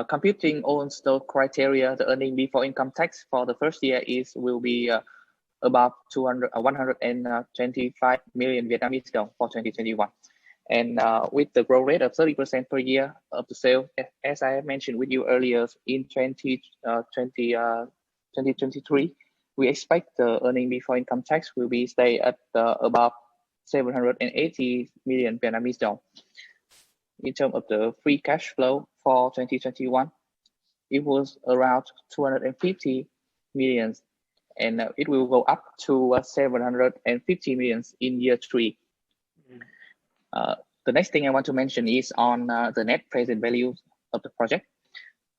computing on the criteria, the earning before income tax for the first year will be about 125 million Vietnamese đồng for 2021. And with the growth rate of 30% per year of the sales, as I mentioned with you earlier, in 2023, we expect the earning before income tax will be stay at about 780 million Vietnamese đồng. In terms of the free cash flow for 2021, it was around 250 million, and it will go up to 750 million in year 3. The next thing I want to mention is on the net present value of the project.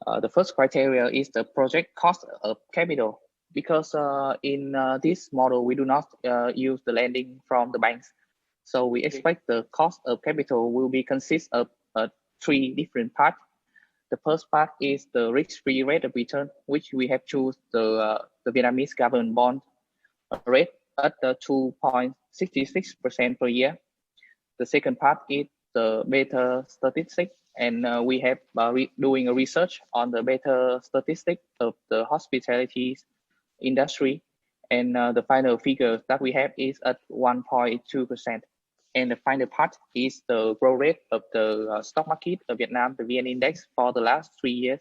The first criteria is the project cost of capital, because in this model, we do not use the lending from the banks. So we expect the cost of capital will be consist of 3 different parts. The first part is the risk-free rate of return, which we have choose the Vietnamese government bond rate at 2.66% per year. The second part is the beta statistic, and we have doing a research on the beta statistic of the hospitality industry. And the final figure that we have is at 1.2%. And the final part is the growth rate of the stock market of Vietnam, the VN Index, for the last 3 years.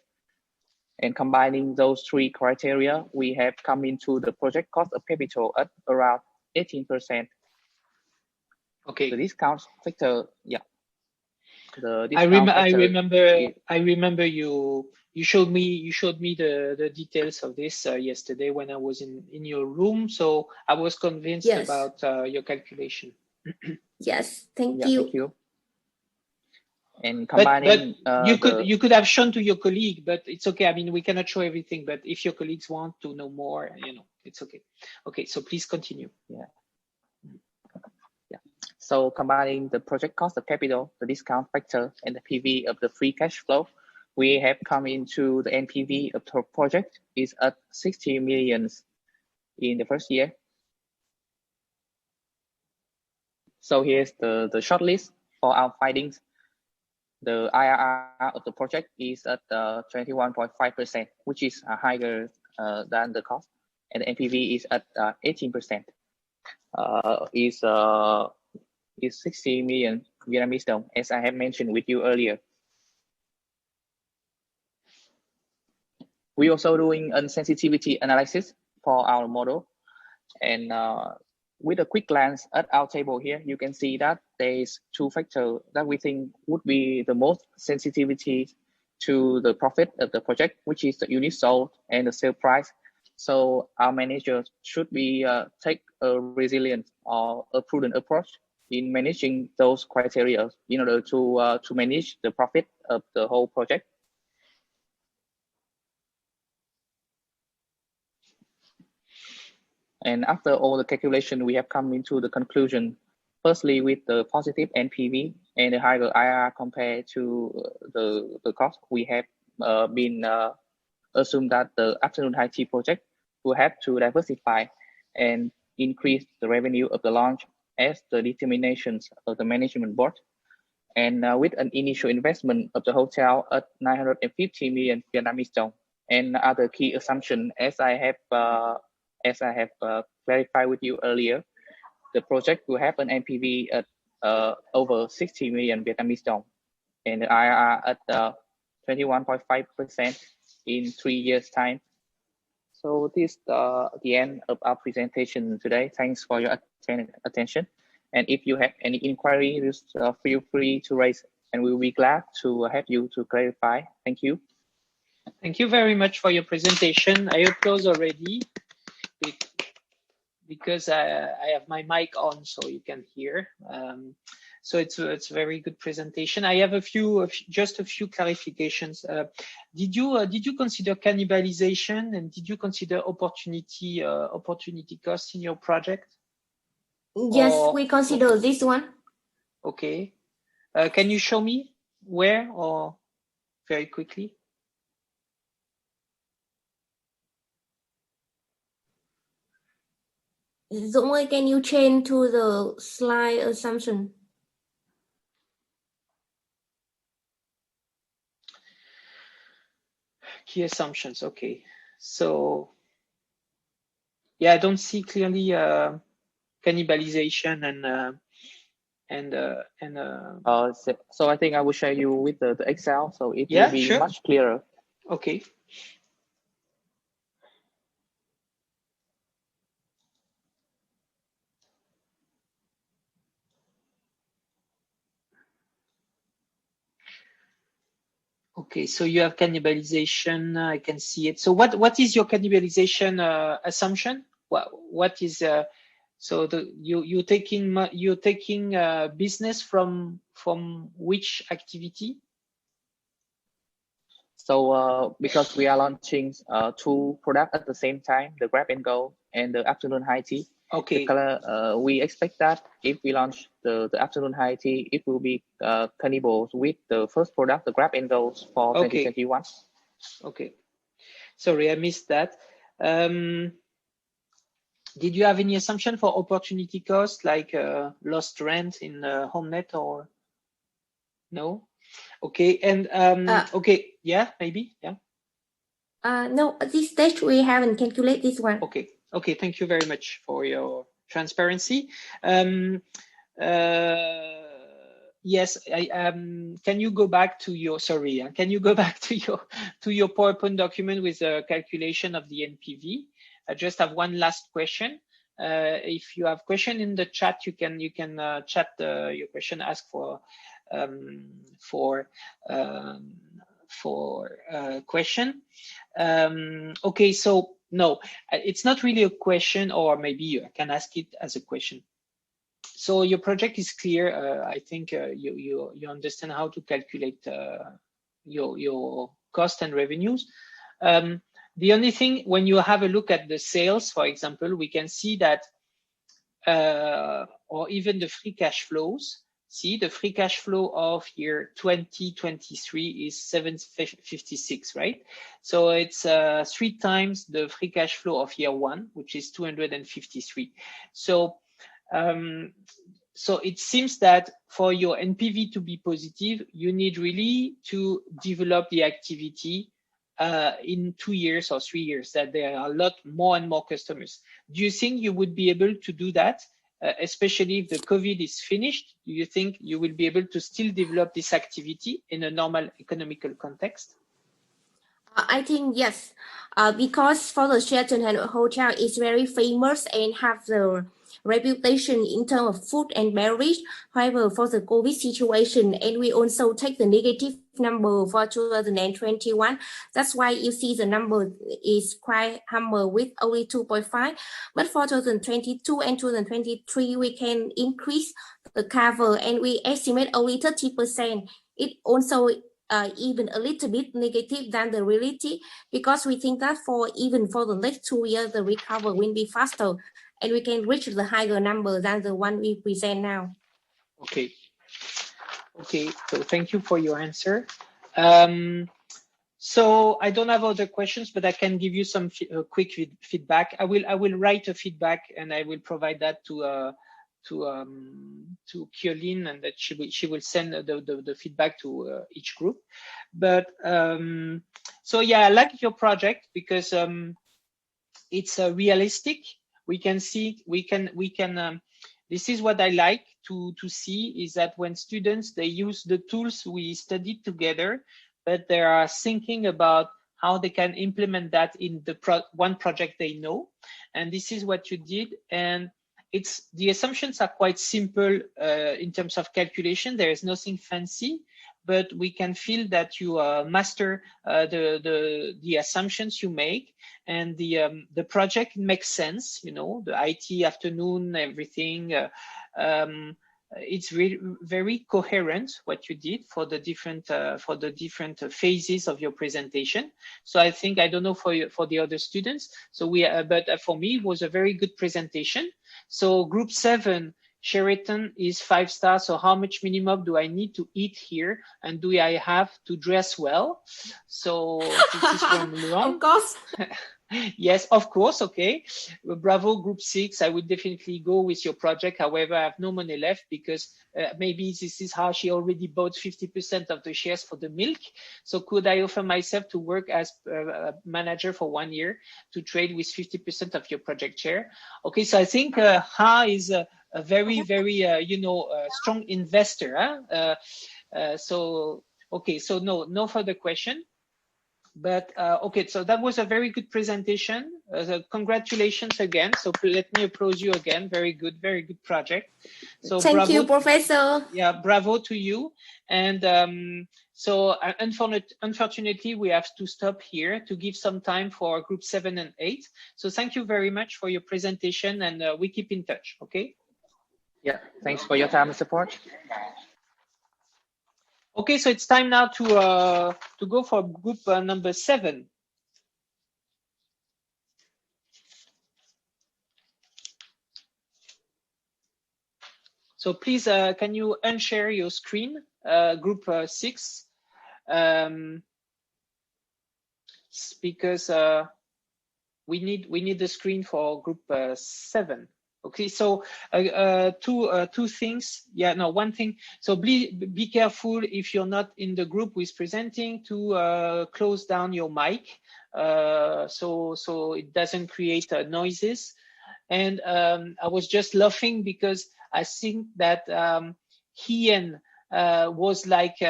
And combining those three criteria, we have come into the project cost of capital at around 18%.
Okay.
The discount factor, yeah.
I remember you showed me the details of this yesterday when I was in your room, so I was convinced about your calculation.
Yes, thank you.
Thank you. And combining,
but you could have shown to your colleague, but it's okay. I mean, we cannot show everything, but if your colleagues want to know more, it's okay. Okay, so please continue.
Yeah. So combining the project cost of capital, the discount factor, and the PV of the free cash flow, we have come into the NPV of the project is at 60 million in the first year. So here's the short list for our findings. The IRR of the project is at 21.5%, which is higher than the cost, and the NPV is at 18%. Is 60 million Vietnamese đồng, as I have mentioned with you earlier. We also doing a sensitivity analysis for our model, and with a quick glance at our table here, you can see that there is two factors that we think would be the most sensitivity to the profit of the project, which is the unit sold and the sale price. So our managers should be take a resilient or a prudent approach in managing those criteria in order to manage the profit of the whole project. And after all the calculation, we have come into the conclusion. Firstly, with the positive NPV and the higher IRR compared to the cost, we have been assumed that the afternoon high tea project will have to diversify and increase the revenue of the launch as the determinations of the management board. And with an initial investment of the hotel at 950 million Vietnamese đồng, and other key assumption as I have clarified with you earlier, the project will have an NPV at over 60 million Vietnamese đồng, and the IRR at 21.5% in 3 years' time. So this is the end of our presentation today. Thanks for your attention. And if you have any inquiry, just feel free to raise, and we will be glad to help you to clarify. Thank you.
Thank you very much for your presentation. I upload already because I have my mic on, so you can hear. So it's a very good presentation. I have just a few clarifications. Did you consider cannibalization, and did you consider opportunity costs in your project?
Yes, we consider this one.
Okay. Can you show me where, or very quickly?
Dũng ơi, can you change to the slide assumption?
Key assumptions. Okay. So yeah, I don't see clearly cannibalization
so I think I will share you with the Excel, so it will be much clearer.
Okay. Okay, so you have cannibalization. I can see it. So what is your cannibalization assumption? What is so you're taking business from which activity?
So because we are launching 2 products at the same time, the grab and go and the afternoon high tea.
Okay.
We expect that if we launch the afternoon high tea, it will be cannibal with the first product, the grab and goes for 2021.
Okay. Sorry, I missed that. Did you have any assumption for opportunity cost, like lost rent in HomeNet, or no? Okay, and okay, yeah, maybe, yeah.
No, at this stage we haven't calculated this one.
Okay. Okay. Thank you very much for your transparency. Yes, can you go back to your, sorry, can you go back to your PowerPoint document with a calculation of the NPV? I just have one last question. If you have question in the chat, you can chat your question, ask for question. Okay, so no, it's not really a question, or maybe you can ask it as a question. So your project is clear. I think you understand how to calculate your cost and revenues. The only thing, when you have a look at the sales, for example, we can see that, or even the free cash flows. See, the free cash flow of year 2023 is 756, right? So it's 3 times the free cash flow of year 1, which is 253. So it seems that for your NPV to be positive, you need really to develop the activity in 2 years or 3 years, that there are a lot more and more customers. Do you think you would be able to do that, especially if the COVID is finished? Do you think you will be able to still develop this activity in a normal economical context?
I think yes, because for the Sheraton Hotel is very famous and have the reputation in terms of food and beverage. However, for the COVID situation, and we also take the negative number for 2021. That's why you see the number is quite humble with only 2.5. But for 2022 and 2023, we can increase the cover, and we estimate only 30%. It also even a little bit negative than the reality, because we think that even for the next 2 years, the recovery will be faster, and we can reach the higher number than the one we present now.
Okay. Okay, so thank you for your answer. So I don't have other questions, but I can give you some quick feedback. I will write a feedback, and I will provide that to Kyolin, and that she will send the feedback to each group. But so yeah, I like your project because it's realistic. We can see, this is what I like to see, is that when students, they use the tools we studied together, but they are thinking about how they can implement that in the one project they know. And this is what you did. And the assumptions are quite simple in terms of calculation. There is nothing fancy, but we can feel that you master the assumptions you make, and the project makes sense. You know, the IT afternoon, everything. It's really very coherent what you did for the different phases of your presentation. So I think, I don't know for the other students. So but for me, it was a very good presentation. So group 7, Sheraton is 5 stars. So how much minimum do I need to eat here? And do I have to dress well? So this is from Luan.
Of course.
Yes, of course. Okay. Bravo, group 6. I would definitely go with your project. However, I have no money left, because maybe this is how she already bought 50% of the shares for the milk. So could I offer myself to work as a manager for 1 year to trade with 50% of your project share? Okay. So I think Ha is a very, very, strong investor. Huh? So, okay. So no further question. But okay, so that was a very good presentation. So congratulations again. So let me applaud you again. Very good project. So
thank you, Professor.
Yeah, bravo to you. And so unfortunately, we have to stop here to give some time for group 7 and 8. So thank you very much for your presentation, and we keep in touch. Okay.
Yeah, thanks for your time and support.
Okay, so it's time now to go for group number 7. So please, can you unshare your screen, group 6, because we need the screen for group 7. Okay, so two things. Yeah, no, one thing. So be careful if you're not in the group who is presenting to close down your mic. so it doesn't create noises. And I was just laughing because I think that Hien was like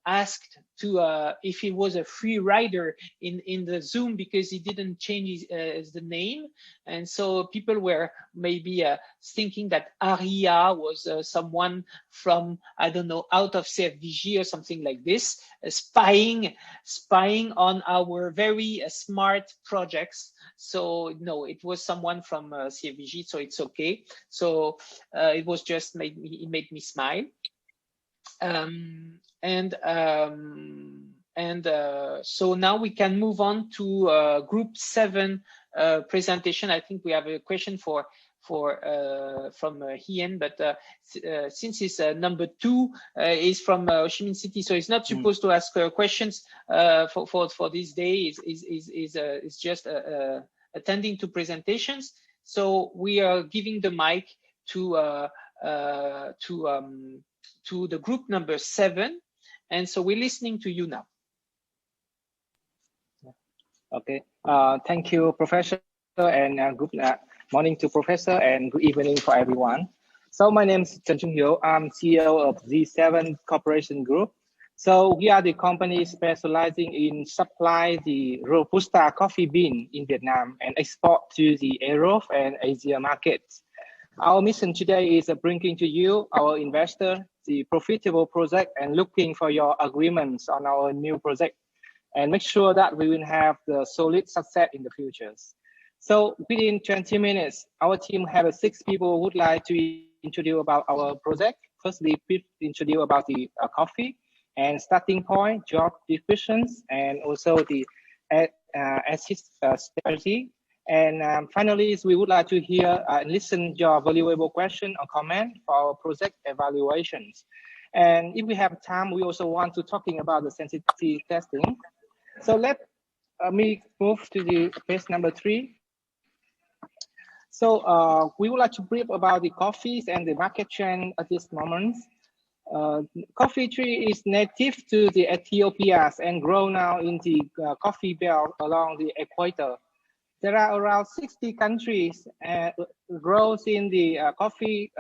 asked to if he was a free rider in the Zoom because he didn't change the name, and so people were maybe thinking that Aria was someone from, I don't know, out of CFDG or something like this, spying on our very smart projects. So no, it was someone from CFDG, so it's okay. So it was just it made me smile. So now we can move on to group 7 presentation. I think we have a question from Hien, but since it's number 2 is from Ho Chi Minh City, so he's not supposed to ask questions for this day. Is just attending to presentations. So we are giving the mic to the group number 7, and so we're listening to you now.
Okay. Thank you, Professor, and good morning to Professor, and good evening for everyone. So my name is Trần Trung Hiếu. I'm CEO of Z7 Corporation Group. So we are the company specializing in supply the Robusta coffee bean in Vietnam and export to the Europe and Asia markets. Our mission today is bringing to you, our investor, the profitable project and looking for your agreements on our new project and make sure that we will have the solid success in the future. So within 20 minutes, our team have 6 people who would like to introduce about our project. Firstly, introduce about the coffee and starting point, job descriptions, and also the assist strategy. And finally, we would like to hear and listen your valuable question or comment for our project evaluations. And if we have time, we also want to talking about the sensitivity testing. So let me move to the page number 3. So we would like to brief about the coffees and the market trend at this moment. Coffee tree is native to the Ethiopia and grow now in the coffee belt along the equator. There are around 60 countries grows in the coffee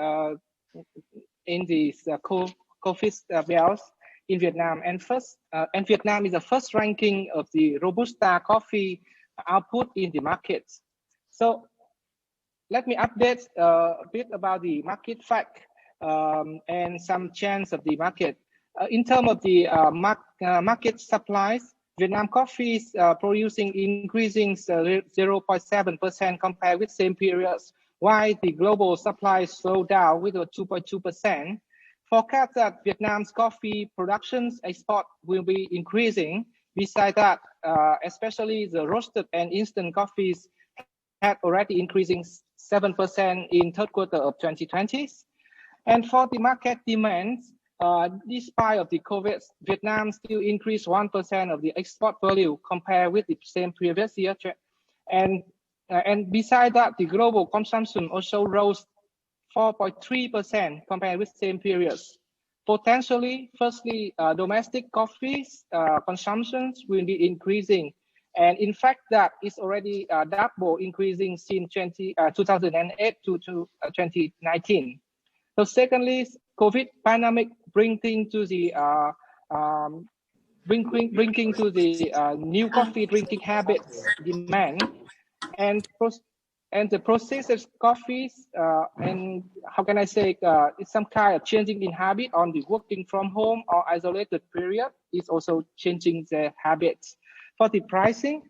in these coffee belts in Vietnam, and Vietnam is the first ranking of the Robusta coffee output in the market. So let me update a bit about the market fact and some chance of the market. In terms of the market supplies, Vietnam coffee is producing increasing 0.7% compared with same periods, while the global supply slowed down with a 2.2%. Forecast that Vietnam's coffee productions export will be increasing. Besides that, especially the roasted and instant coffees had already increasing 7% in third quarter of 2020. And for the market demand, despite of the COVID, Vietnam still increased 1% of the export value compared with the same previous year. And beside that, the global consumption also rose 4.3% compared with same periods. Potentially, firstly, domestic coffees consumptions will be increasing. And in fact, that is already double increasing since 2008 to 2019. So secondly, COVID pandemic bringing to the new coffee drinking habits demand, and the processed coffees and how can I say it's some kind of changing in habit on the working from home or isolated period is also changing the habits. For the pricing,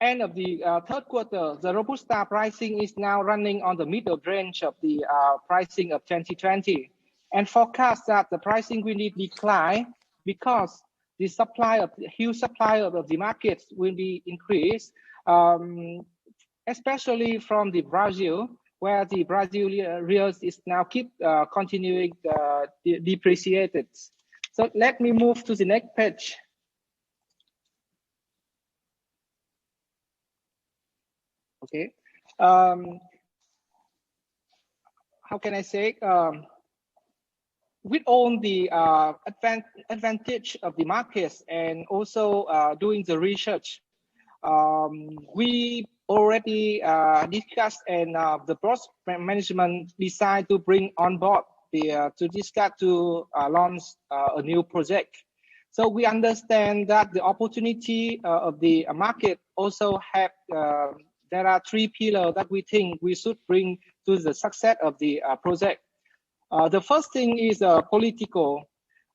end of the third quarter, the Robusta pricing is now running on the middle range of the pricing of 2020, and forecast that the pricing will decline because the supply of the huge supply of the markets will be increased, especially from the Brazil, where the Brazilian reals is now keep continuing depreciated. So let me move to the next page. Okay, how can I say? with all the advantage of the markets and also doing the research, we already discussed, and the project management decided to bring on board to discuss to launch a new project. So we understand that the opportunity of the market also have, there are three pillars that we think we should bring to the success of the project. The first thing is political.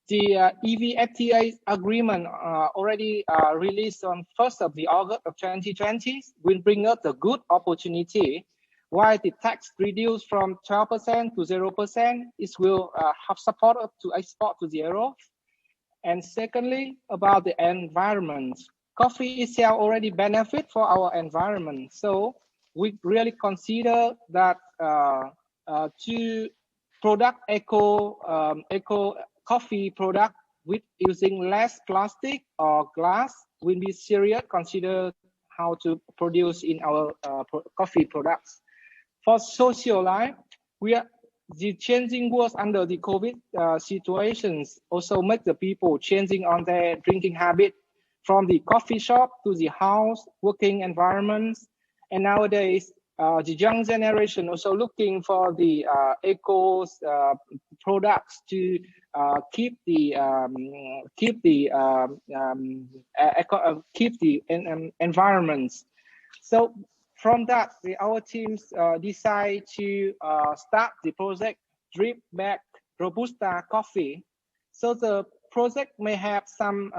The EVFTA agreement already released on 1st of August of 2020 will bring us a good opportunity. While the tax reduced from 12% to 0%, it will have support to export to zero. And secondly, about the environment. Coffee itself already benefit for our environment. So we really consider that to product eco coffee product with using less plastic or glass will be serious consider how to produce in our coffee products. For social life, we are the changing world under the COVID situations also make the people changing on their drinking habit from the coffee shop to the house, working environments. And nowadays, the young generation also looking for the eco products to keep the environments. So from that, our teams decide to start the project Drip Back Robusta Coffee. So the project may have some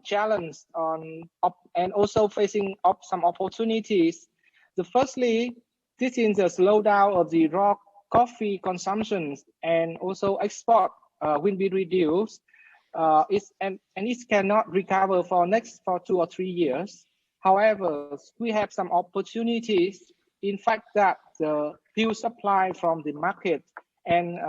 challenge and also facing up some opportunities. Firstly, this is the slowdown of the raw coffee consumption and also export will be reduced. And it cannot recover for 2 or 3 years. However, we have some opportunities. In fact, that the fuel supply from the market and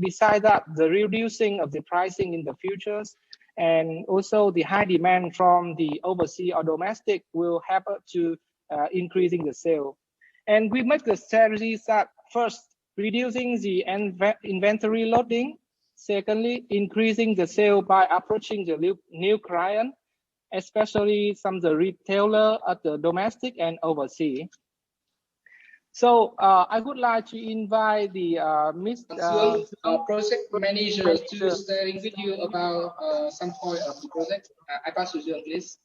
beside that, the reducing of the pricing in the futures and also the high demand from the overseas or domestic will help to increasing the sale. And we make the strategies that first, reducing the inventory loading. Secondly, increasing the sale by approaching the new client, especially some of the retailer at the domestic and overseas. So I would like to invite the project manager to sharing with you about some point of the project. I pass to you, please.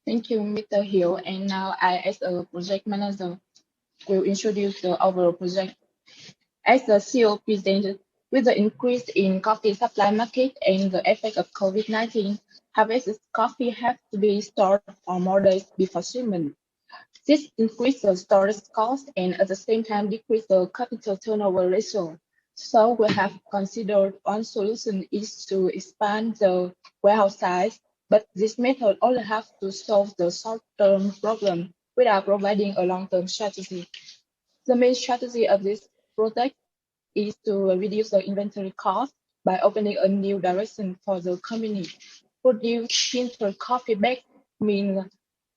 Thank you, Mr. Hill. And now I, as a project manager, will introduce the overall project. As the CEO presented, with the increase in coffee supply market and the effect of COVID-19, harvested coffee have to be stored for more days before shipment. This increases the storage cost and at the same time decrease the capital turnover ratio. So we have considered one solution is to expand the warehouse size, but this method only has to solve the short-term problem without providing a long-term strategy. The main strategy of this project is to reduce the inventory cost by opening a new direction for the company. Produce filtered coffee bag means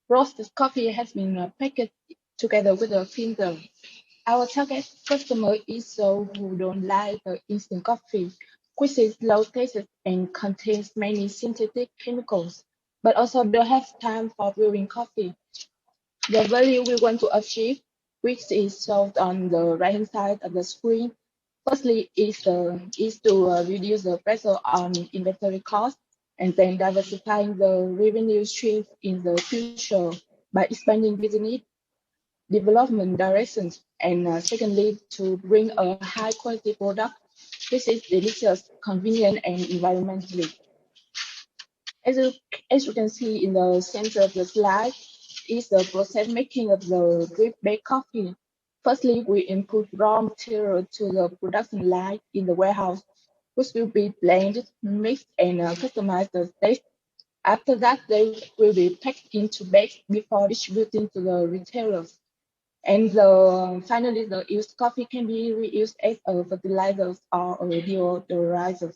roasted coffee has been packaged together with a filter. Our target customer is those who don't like the instant coffee, which is low taste and contains many synthetic chemicals, but also don't have time for brewing coffee. The value we want to achieve, which is shown on the right-hand side of the screen, firstly is to reduce the pressure on inventory costs, and then diversifying the revenue streams in the future by expanding business development directions, and secondly, to bring a high-quality product which is delicious, convenient, and environmentally. As you can see in the center of the slide, is the process making of the drip baked coffee. Firstly, we input raw material to the production line in the warehouse, which will be blended, mixed, and customized the taste. After that, they will be packed into bags before distributing to the retailers. And finally, the used coffee can be reused as a fertilizer or a deodorizer.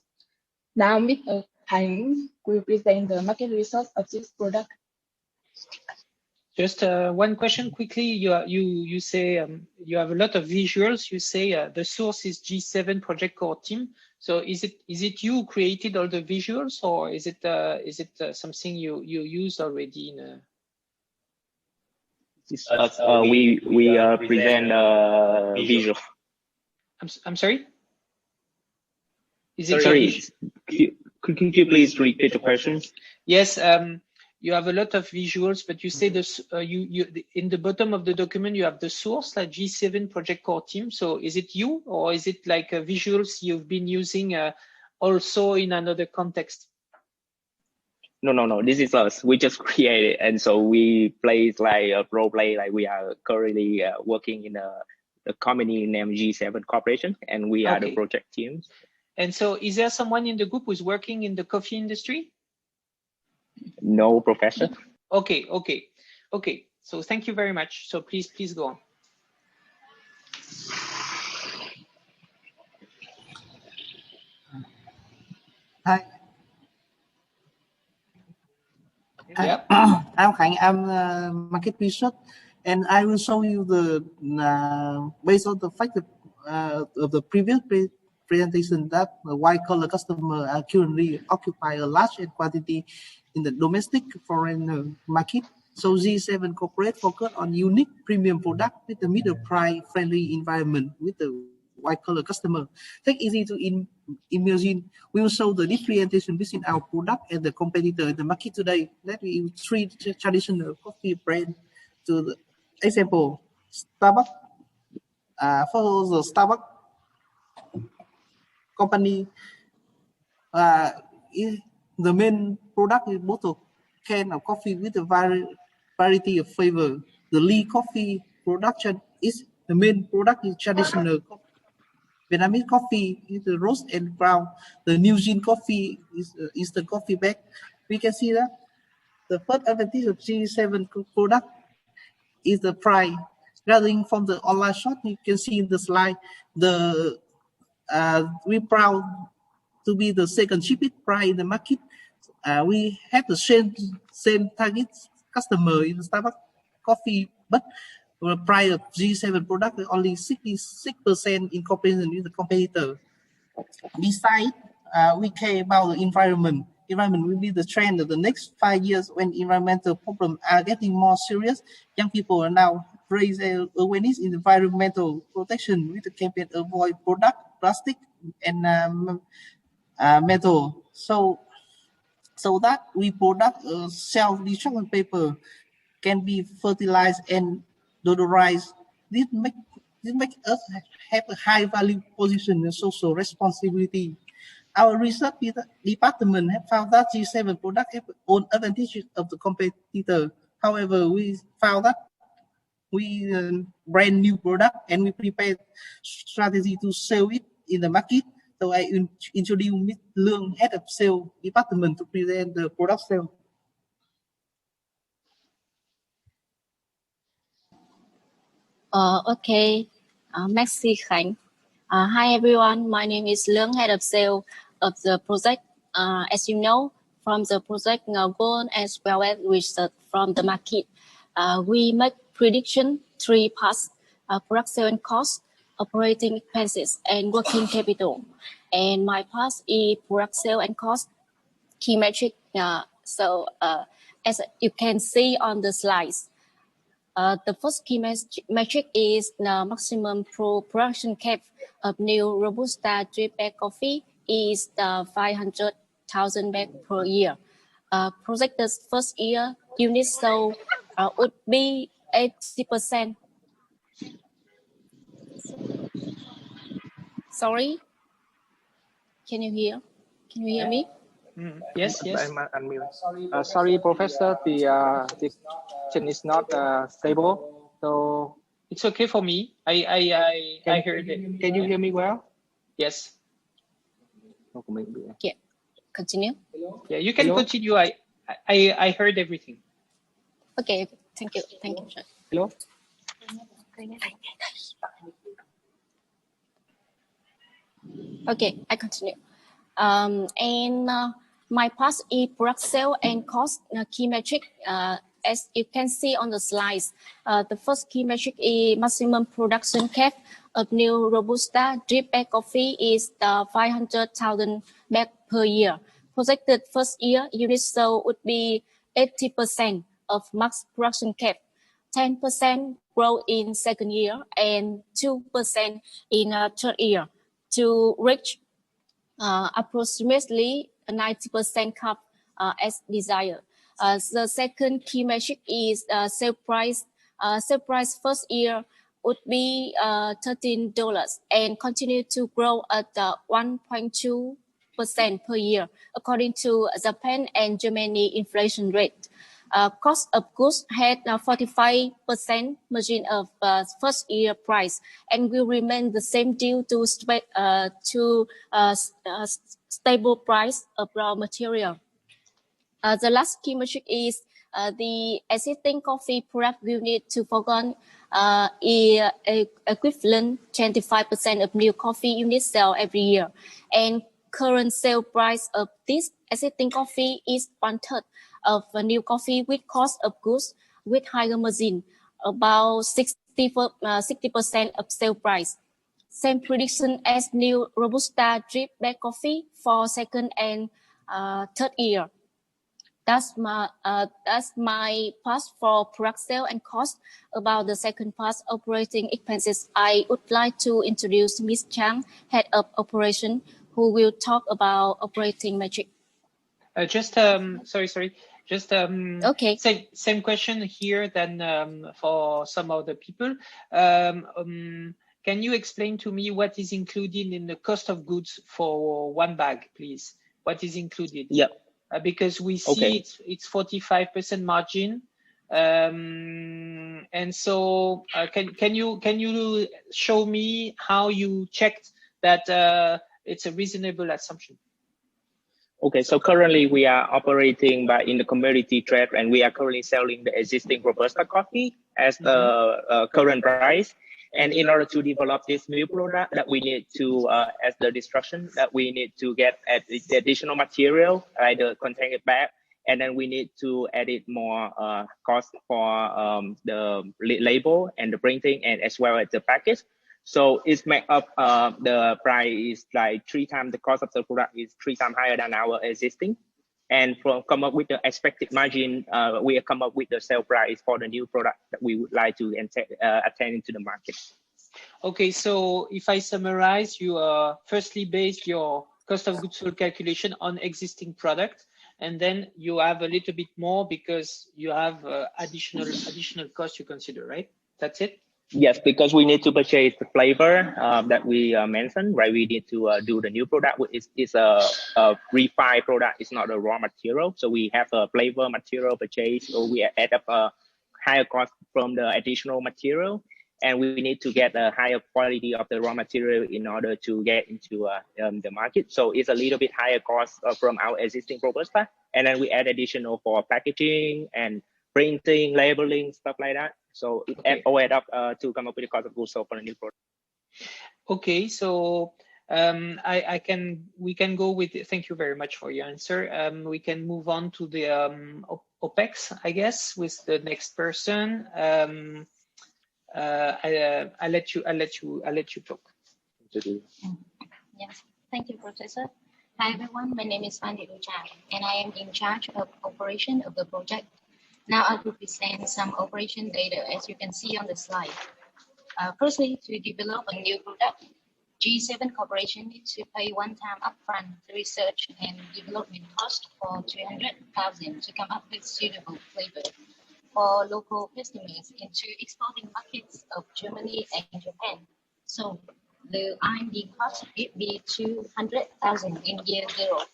Now, Mr. Hành will present the market research of this product.
Just one question quickly. You say you have a lot of visuals. You say the source is G7 project core team. So is it you who created all the visuals, or is it something you used already in a...
We present visual.
I'm sorry. Is it
sorry? Could you please repeat the question?
Yes. You have a lot of visuals, but you say this. In the bottom of the document you have the source, like G7 project core team. So is it you, or is it like visuals you've been using also in another context?
No. This is us. We just created, and so we play like a role play. Like we are currently working in a company named G7 Corporation, and we are the project teams.
And so, is there someone in the group who's working in the coffee industry?
No, professor.
Okay. So thank you very much. So please go on.
Hi.
Yeah.
I'm Khánh. I'm market research, and I will show you the based on the fact of the previous presentation that the white collar customer are currently occupy a large quantity in the domestic foreign market. So G7 Corporate focus on unique premium product with the middle price friendly environment with the white collar customer. Take easy to imagine. We will show the differentiation between our product and the competitor in the market today. Let me use three traditional coffee brands to the example. Starbucks. For the Starbucks company, the main product is bottle can of coffee with a variety of flavor. The Lee coffee production is the main product is traditional Vietnamese coffee is the roast and ground. The New Zealand coffee is the coffee bag. We can see that the first advantage of G7 product is the price. Gathering from the online shop, you can see in the slide, we're proud to be the second cheapest price in the market. We have the same target customer in Starbucks coffee, but the price of G7 product is only 66% in comparison with the competitor. Besides, we care about the environment. Environment will be the trend of the next 5 years when environmental problems are getting more serious. Young people are now raise awareness in environmental protection with the campaign avoid product, plastic, and metal. So that we product self-destructing paper can be fertilized and deodorized. This make us have a high value position in social responsibility. Our research department have found that G7 product have own advantages of the competitor. However, we found that we brand new product and we prepare strategy to sell it in the market. So I introduce Ms. Lương, head of sales department, to present the product sale.
Okay, merci Khánh. Hi everyone, my name is Lương, head of sales of the project. As you know, from the project goal as well as research from the market, we make prediction 3 parts: product sale and cost, operating expenses, and working capital. And my part is product sale and cost key metric. As you can see on the slides, the first key metric is the maximum production cap of new Robusta drip bag coffee is 500,000 bags per year. Projected first year units sold would be 80%. Sorry, can you hear? Can you hear me?
Yes.
I'm unmute. Sorry, Professor. The connection is not stable, so
it's okay for me. I heard it.
Can you hear me well?
Yes.
Yeah. Continue.
Yeah, you can continue. I heard everything.
Okay. Thank you. Thank you.
Hello.
Okay, I continue. My part is product sale and cost key metric. as you can see on the slides, the first key metric is maximum production cap of new Robusta drip bag coffee is 500,000 bag per year. Projected first year unit sold would be 80% of max production cap, 10% growth in second year, and 2% in third year to reach approximately 90% cap as desired. The second key metric is sale price. Sale price first year would be $13 and continue to grow at 1.2% per year, according to Japan and Germany inflation rate. Cost of goods had 45% margin of first year price and will remain the same due to stable price of raw material. The last key metric is the existing coffee product will need to forego equivalent 25% of new coffee units sold every year. And current sale price of this existing coffee is 1/3 of a new coffee with cost of goods with higher margin, about 60% of sale price. Same prediction as new Robusta drip bag coffee for second and third year. That's my part for product sale and cost. About the second part, operating expenses, I would like to introduce Ms. Chang, Head of Operation, who will talk about operating metric.
Sorry. Just
okay.
Same question here than for some other people. Can you explain to me what is included in the cost of goods for one bag, please? What is included?
Yeah.
Because we see it's 45% margin, and so can you show me how you checked that it's a reasonable assumption?
Okay, so currently we are operating in the commodity trade, and we are currently selling the existing Robusta coffee as the current price. And in order to develop this new product, that we need to, as the destruction, that we need to get the additional material, like the container bag, and then we need to edit more cost for the label and the printing, and as well as the package. So it's make up the price is like 3 times the cost of the product is 3 times higher than our existing. And come up with the expected margin, we come up with the sale price for the new product that we would like to attend into the market.
Okay, so if I summarize, you firstly based your cost of goods sold calculation on existing product, and then you have a little bit more because you have additional cost you consider, right? That's it?
Yes, because we need to purchase the flavor that we mentioned, right? We need to do the new product. It's a refined product. It's not a raw material. So we have a flavor material purchase, so we add up a higher cost from the additional material. And we need to get a higher quality of the raw material in order to get into the market. So it's a little bit higher cost from our existing Robusta. And then we add additional for packaging and printing, labeling, stuff like that. So it all add up to come up with the cost of goods sold for a new product.
Okay, so we can go with, thank you very much for your answer. We can move on to the OPEX, I guess, with the next person. I'll let you talk.
Yes, thank you, Professor. Hi everyone, my name is Pandit Uchai, and I am in charge of operation of the project. Now I will present some operation data as you can see on the slide. Firstly, to develop a new product, G7 Corporation needs to pay one-time upfront research and development cost for 300,000 to come up with suitable flavor for local customers into exporting markets of Germany and Japan. So the R&D cost would be 200,000 in year 0.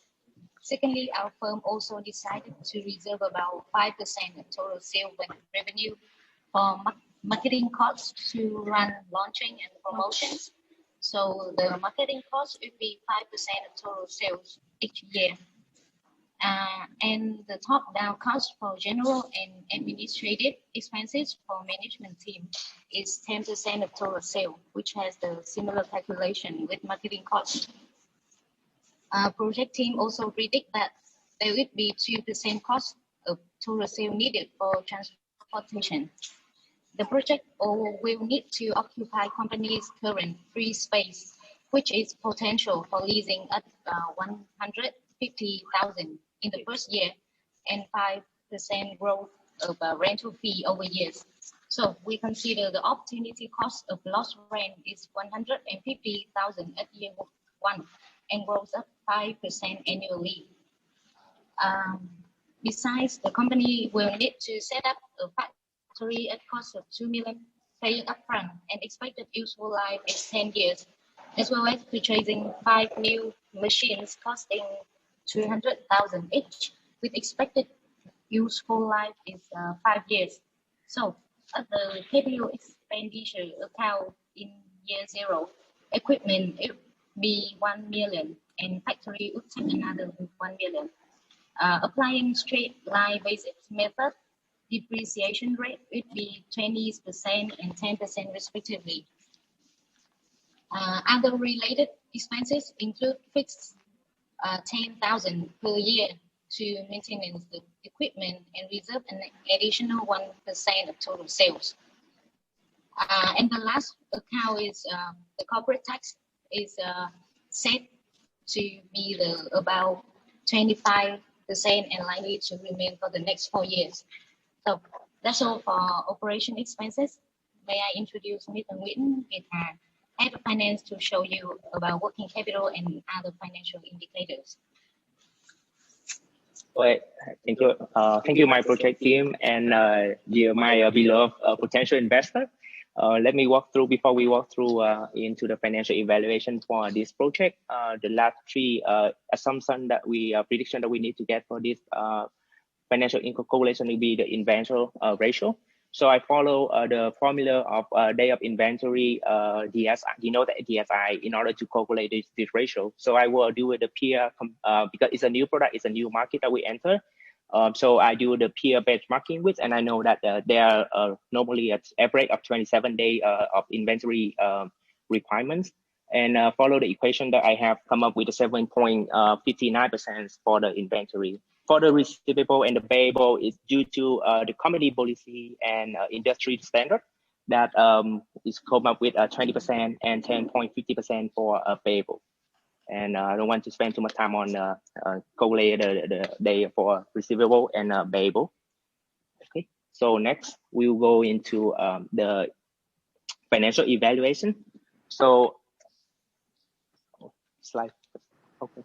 Secondly, our firm also decided to reserve about 5% of total sales revenue for marketing costs to run launching and promotions. So the marketing cost would be 5% of total sales each year. And the top-down cost for general and administrative expenses for management team is 10% of total sales, which has the similar calculation with marketing costs. Project team also predict that there would be 2% cost of total sale needed for transportation. The project will need to occupy company's current free space, which is potential for leasing at 150,000 in the first year and 5% growth of rental fee over years. So we consider the opportunity cost of lost rent is 150,000 at year 1 and grows up 5% annually. Besides, the company will need to set up a factory at cost of 2 million paying upfront, and expected useful life is 10 years, as well as purchasing 5 new machines costing 200,000 each, with expected useful life is 5 years. So at the capital expenditure account in year 0, equipment it be 1 million and factory would take another 1 million. Applying straight line basis method, depreciation rate would be 20% and 10% respectively. Other related expenses include fixed 10,000 per year to maintenance the equipment and reserve an additional 1% of total sales. And the last account is the corporate tax is set to be about 25% and likely to remain for the next 4 years. So that's all for operation expenses. May I introduce Mr. Nguyễn Việt Hà, Head of Finance, to show you about working capital and other financial indicators.
Right. Thank you, my project team, and my beloved potential investor. Let me walk through, before we walk through into the financial evaluation for this project, the last 3 assumption that prediction that we need to get for this financial income calculation will be the inventory ratio. So I follow the formula of day of inventory, DSI, you know, the DSI, in order to calculate this ratio. So I will do the peer, because it's a new product, it's a new market that we enter. So I do the peer benchmarking with, and I know that there are normally at average of 27 days of inventory requirements, and follow the equation that I have come up with, the 7.59% for the inventory. For the receivable and the payable is due to the company policy and industry standard that is come up with 20% and 10.50% for payable. And I don't want to spend too much time on calculate the day for receivable and payable. Okay, so next we will go into the financial evaluation. So slide, okay.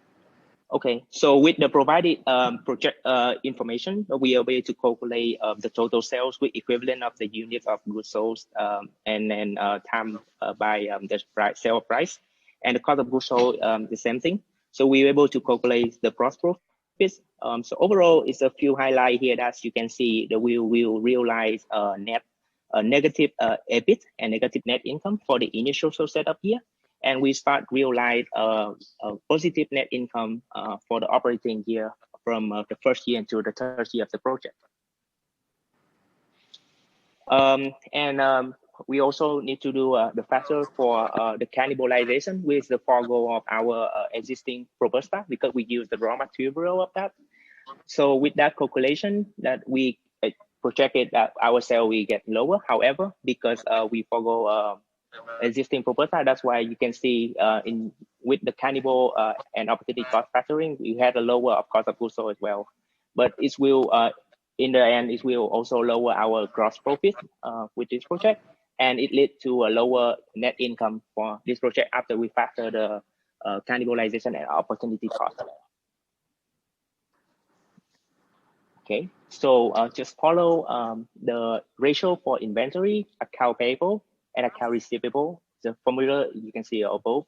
Okay, so with the provided project information, we are able to calculate the total sales with equivalent of the units of goods sold and then time by the sale price, and the cost of goods sold, the same thing. So we were able to calculate the gross profits. So overall, it's a few highlights here that you can see that we will realize negative EBIT and negative net income for the initial setup here. And we start realize a positive net income for the operating year from the first year into the third year of the project. We also need to do the factor for the cannibalization with the forego of our existing Robusta, because we use the raw material of that. So with that calculation, that we projected that our sale will get lower. However, because we forego existing Robusta, that's why you can see with the cannibal and opportunity cost factoring, we had a lower of cost of goods sold as well. But it will, in the end, it will also lower our gross profit with this project, and it leads to a lower net income for this project after we factor the cannibalization and opportunity cost. Okay, so just follow the ratio for inventory, account payable, and account receivable. The formula you can see above.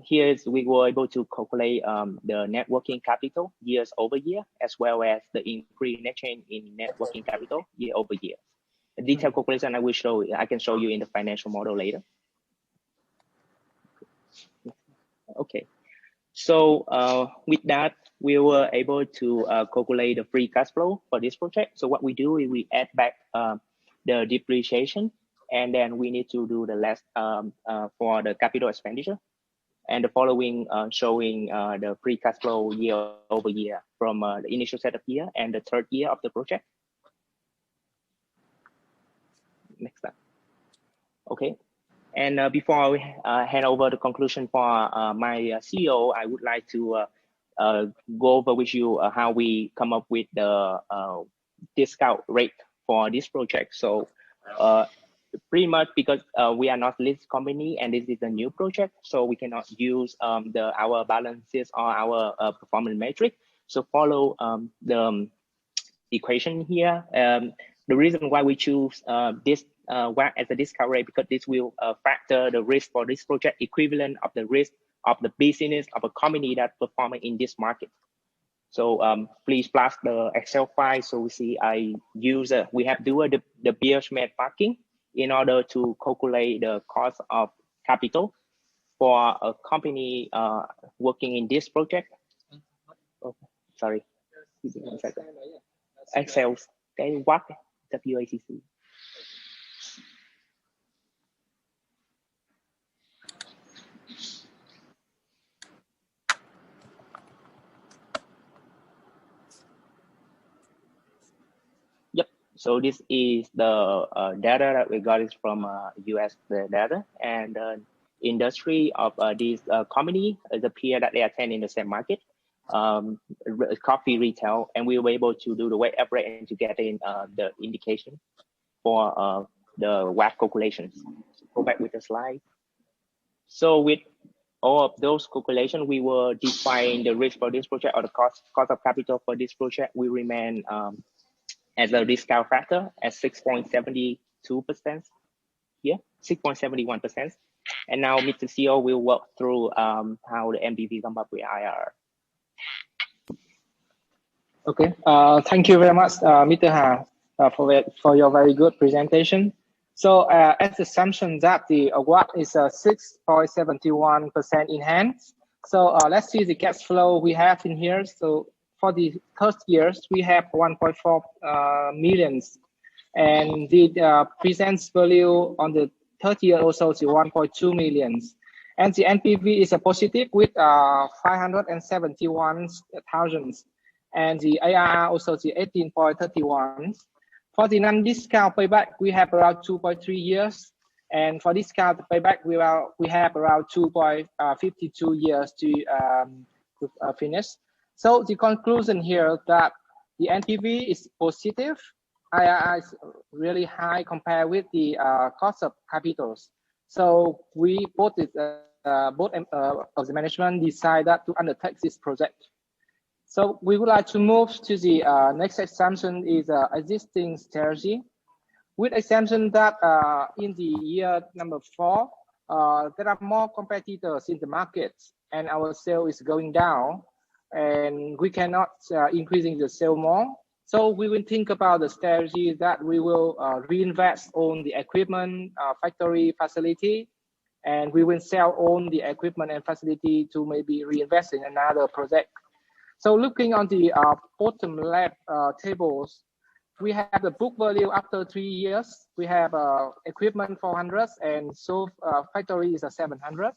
Here we were able to calculate the net working capital years over year, as well as the increase net change in net working capital year over year. The detailed calculation I can show you in the financial model later. Okay, so with that, we were able to calculate the free cash flow for this project. So what we do is we add back the depreciation, and then we need to do the less for the capital expenditure. and the following showing the free cash flow year-over-year from the initial setup year and the third year of the project. Next slide. Okay. And before we hand over the conclusion for my CEO, I would like to go over with you how we come up with the discount rate for this project. So pretty much because we are not listed company and this is a new project, so we cannot use our balances or our performance metric. So follow the equation here. The reason why we choose this WACC as a discount rate, because this will factor the risk for this project equivalent of the risk of the business of a company that performing in this market. So please plus the Excel file. So we see I use we have do the Beer-Schmidt parking in order to calculate the cost of capital for a company working in this project. Oh, sorry. Excel cái WACC WACC. Yep. So this is the data that we got is from US data, and industry of this company is a peer that they attend in the same market. Coffee retail, and we were able to do the weight average and to get in the indication for the WACC calculations. So go back with the slide. So with all of those calculations, we will define the risk for this project or the cost of capital for this project. We remain as a discount factor at 6.72% here, 6.71%. And now Mr. CEO will walk through how the NBV come up with IRR.
Okay, thank you very much, Mr. Ha, for your very good presentation. So as assumption that the WACC is 6.71% in hand. So let's see the cash flow we have in here. So for the first years, we have 1.4 millions, and the presents value on the third year also to 1.2 millions. And the NPV is a positive with 571,000. And the ARR also the 18.31. For the non-discount payback, we have around 2.3 years. And for discount payback, we have around 2.52 years to finish. So the conclusion here that the NPV is positive. IRR is really high compared with the cost of capitals. So we both of the management decided to undertake this project. So we would like to move to the next assumption is existing strategy. With assumption that in the year number 4, there are more competitors in the market and our sale is going down and we cannot increasing the sale more. So we will think about the strategy that we will reinvest on the equipment, factory facility, and we will sell on the equipment and facility to maybe reinvest in another project. So looking on the bottom left tables, we have the book value after 3 years. We have equipment 400 and so factory is 700.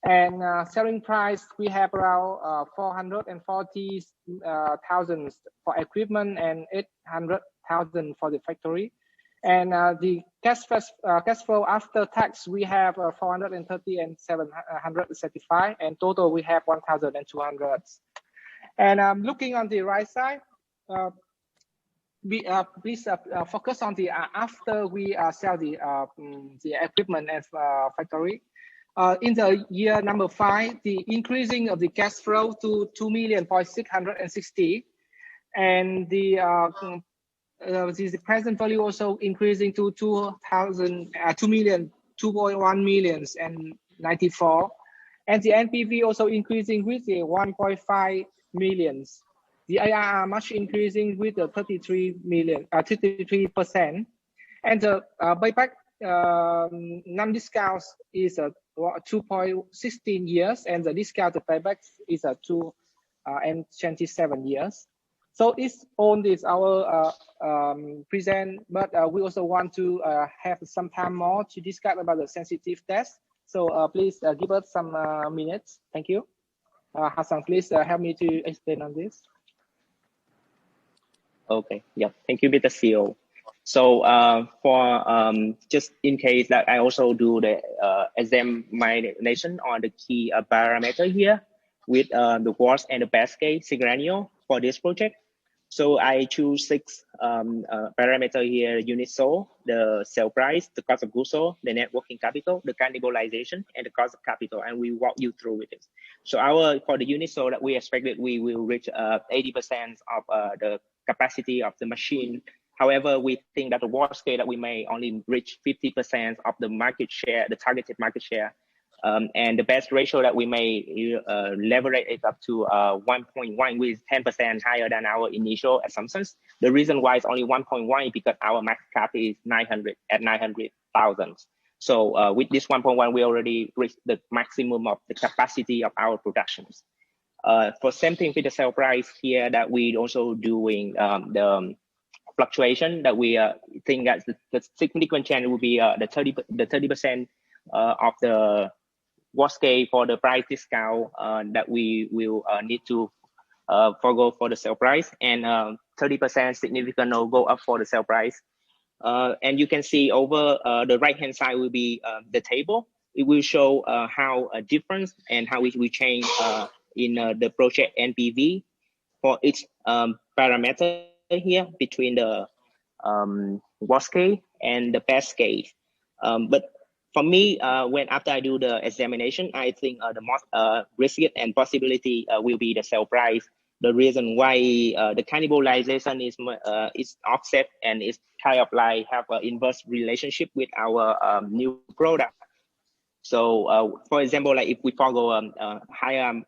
And selling price, we have around 440,000 for equipment and 800,000 for the factory. And the cash flow after tax, we have 430 and 735, and total we have 1,200. And looking on the right side, please focus on the after we sell the equipment and factory. In the year number 5, the increasing of the cash flow to 2,660,000, and the present value also increasing to 2.1 million and 94, and the NPV also increasing with the 1.5 millions. The ARR much increasing with the 33%, and the buyback non-discounts is 2.16 years, and the discount payback is 2.27 years. So it's on this our present, but we also want to have some time more to discuss about the sensitive test. So please give us some minutes. Thank you. Hassan, please help me to explain on this.
Okay, yeah, thank you, Mr. CEO. So for just in case that I also do the examination on the key parameter here with the worst and the best case scenario for this project. So I choose 6 parameter here: unit sold, the sale price, the cost of goods sold, the net working capital, the cannibalization, and the cost of capital. And we walk you through with this. So for the unit sold that we expected, we will reach 80% of the capacity of the machine. However, we think that the worst case that we may only reach 50% of the market share, the targeted market share. And the best ratio that we may leverage is up to 1.1, which is 10% higher than our initial assumptions. The reason why it's only 1.1 is because our max cap is 900,000. So with this 1.1, we already reached the maximum of the capacity of our productions. For same thing with the sale price here, that we also doing the fluctuation that we think that the significant change will be the 30% of the worst case for the price discount that we will need to forgo for the sale price, and 30% significant no go up for the sale price. And you can see over the right hand side will be the table. It will show how a difference and how we change in the project NPV for each parameter here between the worst case and the best case. But for me, when after I do the examination, I think the most risk and possibility will be the sale price. The reason why the cannibalization is offset and is kind of like have an inverse relationship with our new product. So, for example, like if we forgo a higher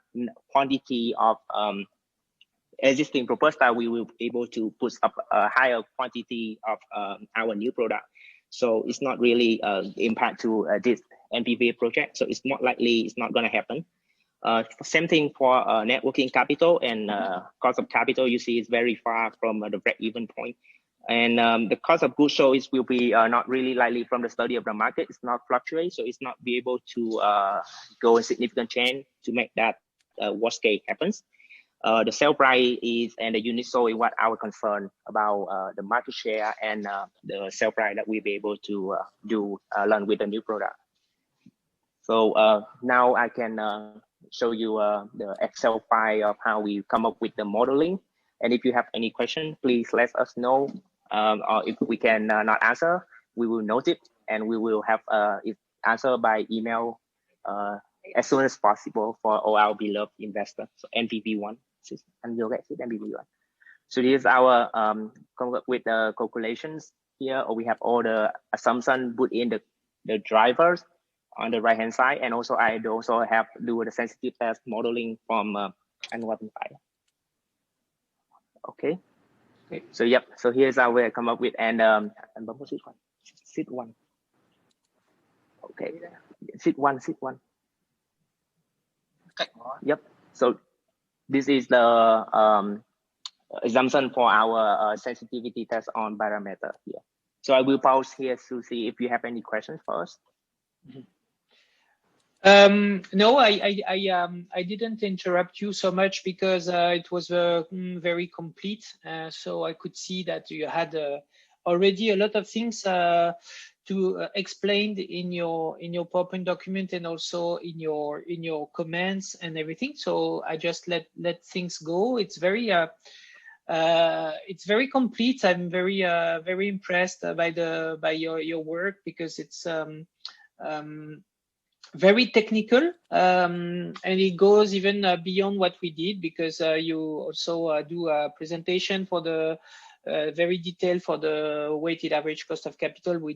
quantity of existing proposal, we will be able to push up a higher quantity of our new product. So it's not really impact to this NPV project. So it's not likely, it's not going to happen. Same thing for net working capital and cost of capital. You see, it's very far from the break-even point. And the cost of goods sold will be not really likely from the study of the market. It's not fluctuate, so it's not be able to go in significant change to make that worst case happens. The sale price is and the unit sold is what our concern about the market share and the sale price that we'll be able to learn with the new product. So now I can show you the Excel file of how we come up with the modeling. And if you have any question, please let us know. Or if we can not answer, we will note it and we will have it answered by email as soon as possible for all our beloved investors. So NPV1. And you'll get NPV1. So this is our come up with the calculations here. Or we have all the assumptions put in the drivers on the right hand side, and also I also have do the sensitive test modeling from annual file. Okay. So yep. So here's how we come up with and sit one. Okay. Sit one. Yep. So this is the assumption for our sensitivity test on parameter here. So I will pause here to see if you have any questions for us.
No, I didn't interrupt you so much because it was very complete. So I could see that you had already a lot of things to explain in your PowerPoint document and also in your comments and everything. So I just let things go. It's very complete. I'm very impressed by your work because it's very technical and it goes even beyond what we did, because you also do a presentation for the very detailed for the weighted average cost of capital. We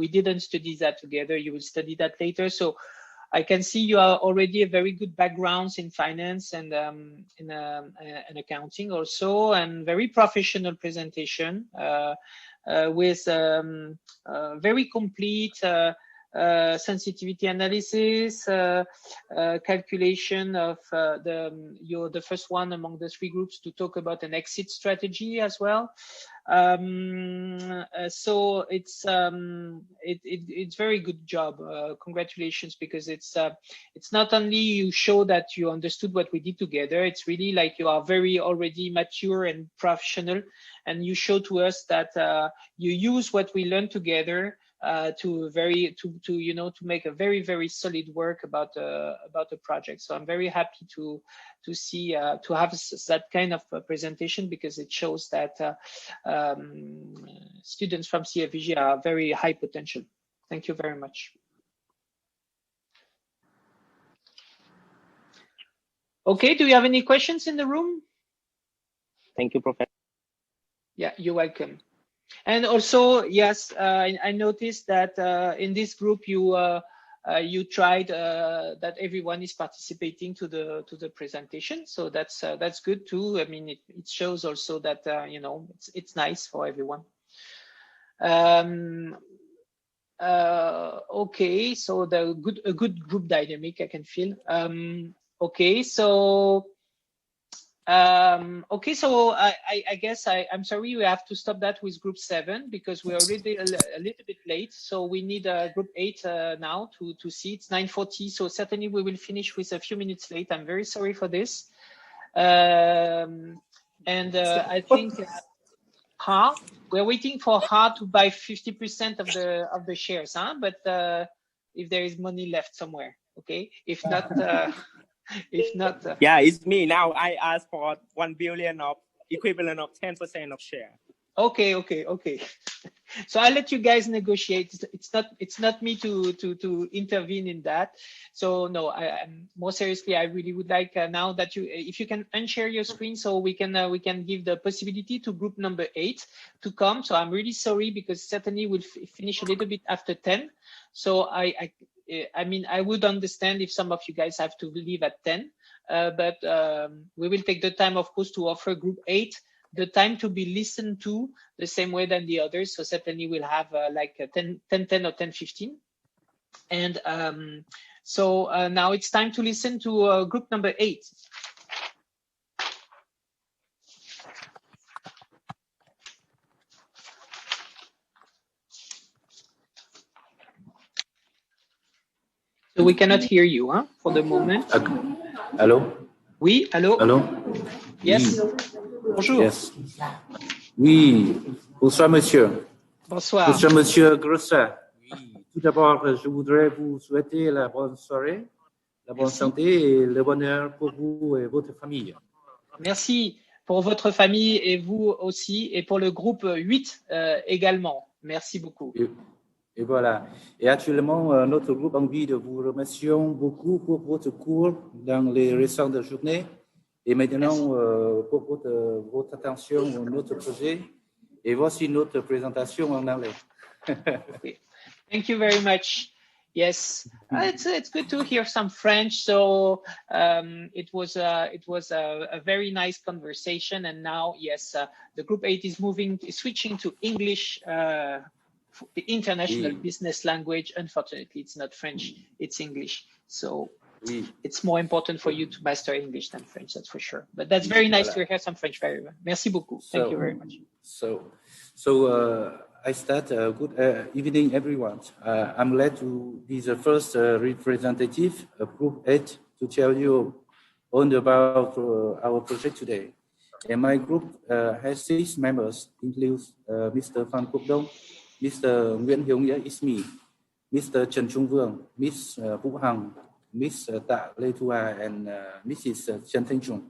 didn't study that together. You will study that later. So I can see you are already a very good backgrounds in finance and in accounting also, and very professional presentation with very complete sensitivity analysis, calculation of the first one among the three groups to talk about an exit strategy as well. So it's very good job. Congratulations, because it's not only you show that you understood what we did together, it's really like you are very already mature and professional, and you show to us that you use what we learned together to make a very solid work about the project. So I'm very happy to see to have that kind of presentation, because it shows that students from CFVG are very high potential. Thank you very much. Okay, do you have any questions in the room?
Thank you, Professor.
Yeah, you're welcome. And also, yes, I noticed that in this group you tried that everyone is participating to the presentation, so that's good too. I mean, it shows also that it's nice for everyone. Okay, so a good group dynamic I can feel. Okay, so. Okay, so I guess I'm sorry, we have to stop that with group 7 because we're already a little bit late. So we need group 8 now to see. It's 9:40, so certainly we will finish with a few minutes late. I'm very sorry for this. And I think we're waiting for Ha to buy 50% of the shares, huh? But if there is money left somewhere, okay. If not. If not,
yeah, it's me now. I asked for 1 billion of equivalent of 10% of share.
Okay. So I'll let you guys negotiate. It's not me to intervene in that. So no, I'm more seriously, I really would like now that if you can unshare your screen, so we can give the possibility to group number 8 to come. So I'm really sorry, because certainly we'll finish a little bit after 10. So I mean, I would understand if some of you guys have to leave at 10, but we will take the time, of course, to offer group 8 the time to be listened to the same way than the others. So certainly we'll have like 10:10 or 10:15. And so now it's time to listen to group number 8. So we cannot hear you, huh, for the moment.
Allô?
Oui, allô?
Allô?
Yes.
Oui.
Bonjour.
Yes. Oui. Bonsoir, monsieur.
Bonsoir.
Bonsoir, monsieur Grosset. Oui. Tout d'abord, je voudrais vous souhaiter la bonne soirée, la bonne santé et le bonheur pour vous et votre famille.
Merci pour votre famille et vous aussi, et pour le groupe 8 également. Merci beaucoup.
Et voilà. Et actuellement, notre groupe a envie de vous remercier beaucoup pour votre cours dans les récentes journées. Et maintenant, pour votre attention à notre projet. Et voici notre présentation en anglais.
Okay. Thank you very much. Yes, it's good to hear some French. So it was a very nice conversation. And now, yes, the group 8 is switching to English. The international business language. Unfortunately, it's not French, it's English. So it's more important for you to master English than French, that's for sure. But that's very nice to hear some French. Very well. Merci beaucoup. Thank you very much.
So I start. Good evening, everyone. I'm glad to be the first representative of Group 8 to tell you all about our project today. And my group has 6 members, includes Mr. Phan Quốc Đông, Mr. Nguyễn Hiếu Nghĩa is me, Mr. Trần Trung Vương, Miss Vũ Hằng, Miss Tạ Lê Thu Hà, and Mrs. Trần Thanh Trung.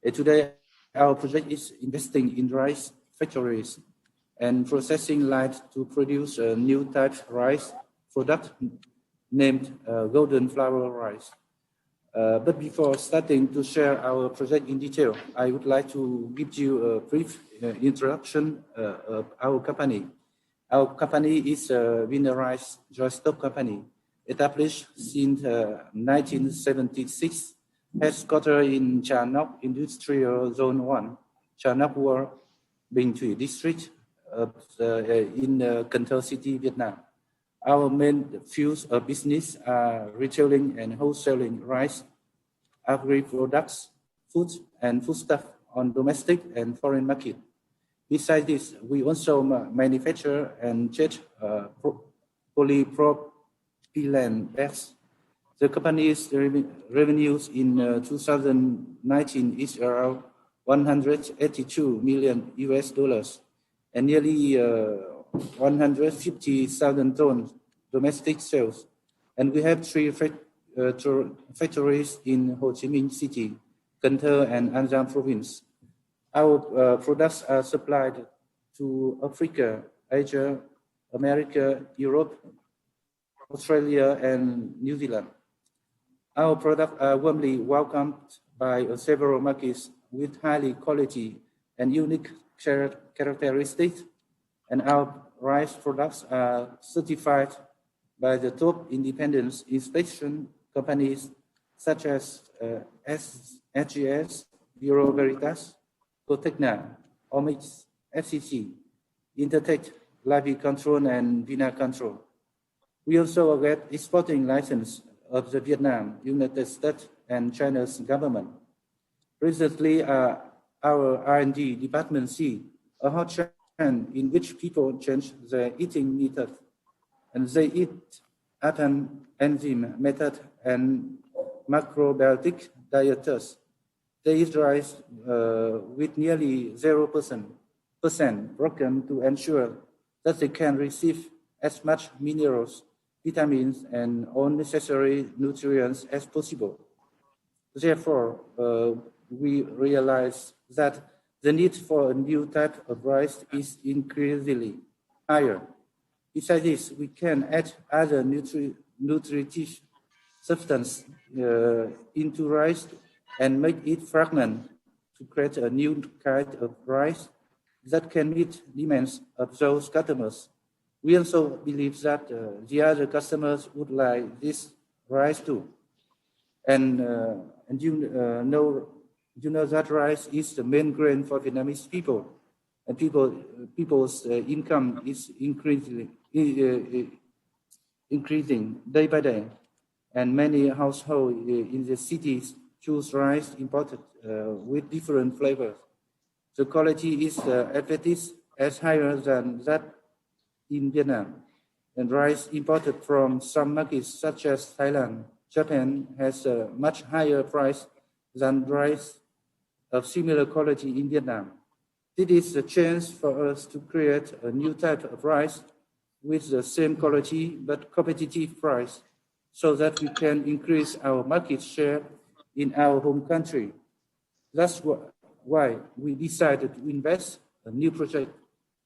Today, our project is investing in rice factories and processing light to produce a new type of rice product named golden flour rice. But before starting to share our project in detail, I would like to give you a brief introduction of our company. Our company is a winner rice dry stock company, established since 1976, headquartered in Cha Nok Industrial Zone 1, Cha Nok Bình Thủy District in Cần Thơ City, Vietnam. Our main fields of business are retailing and wholesaling rice, agri-products, food, and foodstuff on domestic and foreign market. Besides this, we also manufacture and jet polypropylene bags. The company's revenues in 2019 is around 182 million US dollars and nearly 150,000 tons domestic sales. And we have three factories in Ho Chi Minh City, Cần Thơ, and An Giang province. Our products are supplied to Africa, Asia, America, Europe, Australia, and New Zealand. Our products are warmly welcomed by several markets with highly quality and unique characteristics, and our rice products are certified by the top independent inspection companies such as SGS, Bureau Veritas, Cotecna, Omix, FCC, Intertech, Levy Control, and Vina Control. We also get exporting license of the Vietnam, United States, and China's government. Recently, our R&D department see a hot trend in which people change their eating method, and they eat at an enzyme method and macrobiotic diets. They eat rice with nearly 0% broken to ensure that they can receive as much minerals, vitamins, and all necessary nutrients as possible. Therefore, we realize that the need for a new type of rice is increasingly higher. Besides this, we can add other nutritive substance into rice and make it fragment to create a new kind of rice that can meet demands of those customers. We also believe that the other customers would like this rice too. And you know that rice is the main grain for Vietnamese people, and people's income is increasing day by day. And many households in the cities choose rice imported with different flavors. The quality is advertised as higher than that in Vietnam, and rice imported from some markets such as Thailand, Japan has a much higher price than rice of similar quality in Vietnam. It is a chance for us to create a new type of rice with the same quality but competitive price, so that we can increase our market share in our home country. That's why we decided to invest in a new project,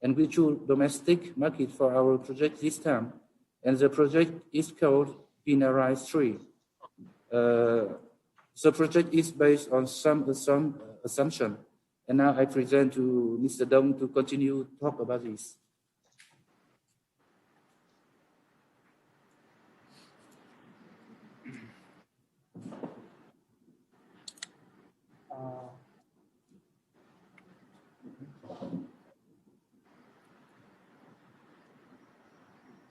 and we choose domestic market for our project this time. And the project is called Pina Rice 3. The project is based on some assumption. And now I present to Mr. Dong to continue to talk about this.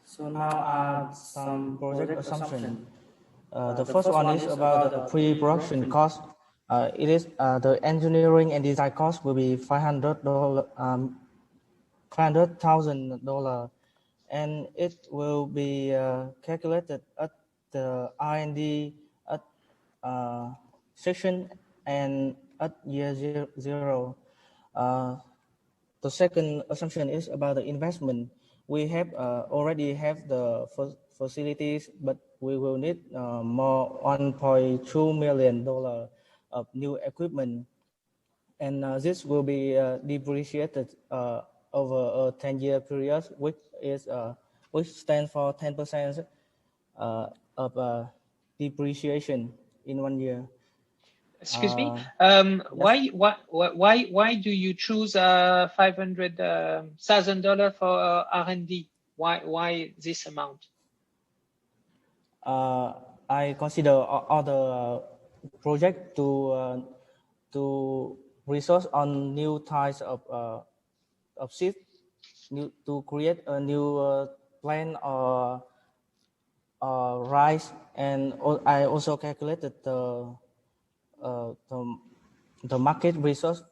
So now some project assumption. The first one is about the pre-production cost. It is the engineering and design cost will be $500,000, and it will be calculated at the R&D section and at year zero. The second assumption is about the investment. We have already have the facilities, but we will need more $1.2 million of new equipment, and this will be depreciated over a 10-year period, which stands for 10% of depreciation in 1 year.
Excuse me.
Yes.
Why do you choose $500,000 for R&D? Why this amount?
I consider other project to resource on new types of seed, to create a new plant or rice, and I also calculated the market resource,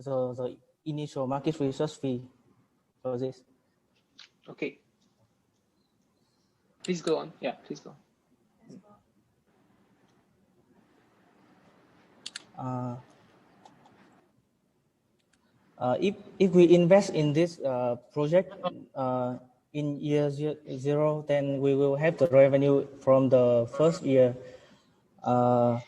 the initial market resource fee for this.
Okay. Please go on. Yeah, please go on.
If we invest in this project in year zero, then we will have the revenue from the first year. The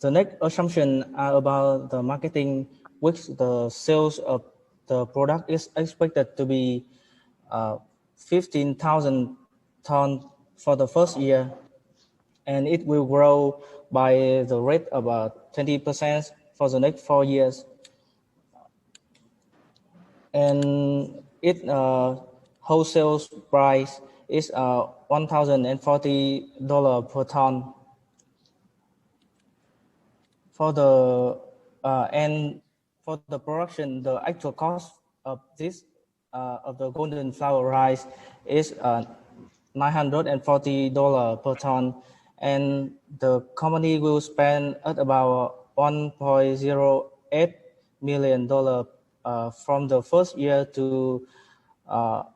next assumption are about the marketing, which the sales of the product is expected to be 15,000 tons for the first year, and it will grow by the rate about 20% for the next 4 years. And its wholesale price is $1,040 per ton. For the and for the production, the actual cost of this of the golden flower rice is $940 per ton, and the company will spend at about $1.08 million from the first year to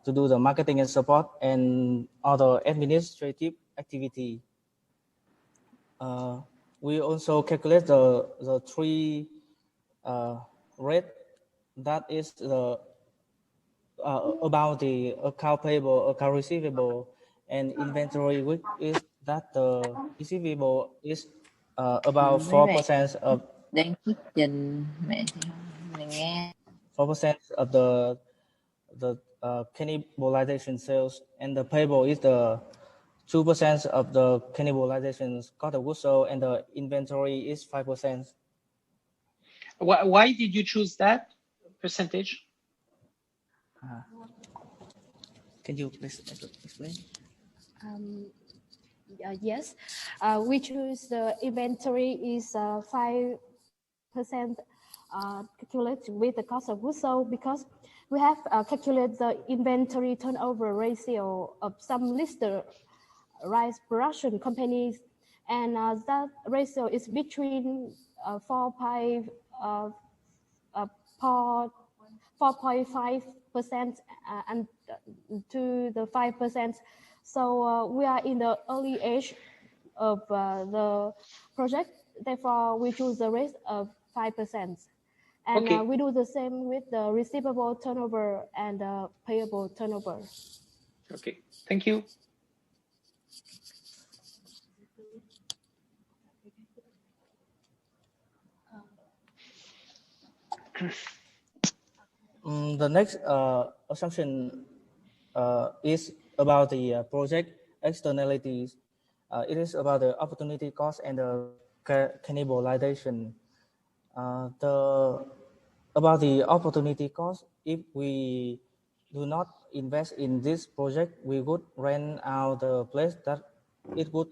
do the marketing and support and other administrative activity. We also calculate the three rate, that is the about the account payable, account receivable, and inventory, which is that the receivable is about 4% of 4% of the cannibalization sales, and the payable is the 2% of the cannibalization cost of goods sold, and the inventory is 5%.
Why did you choose that percentage?
Can you please explain?
Yes, we choose the inventory is 5% calculated with the cost of goods sold, because we have calculated the inventory turnover ratio of some listed rice production companies, and that ratio is between 4.5% and to the 5%. So we are in the early age of the project, therefore we choose the rate of 5%. And
okay.
We do the same with the receivable turnover and payable turnover.
Okay, thank you.
The next assumption is about the project externalities. It is about the opportunity cost and the cannibalization. About the opportunity cost, if we do not invest in this project, we would rent out the place that it would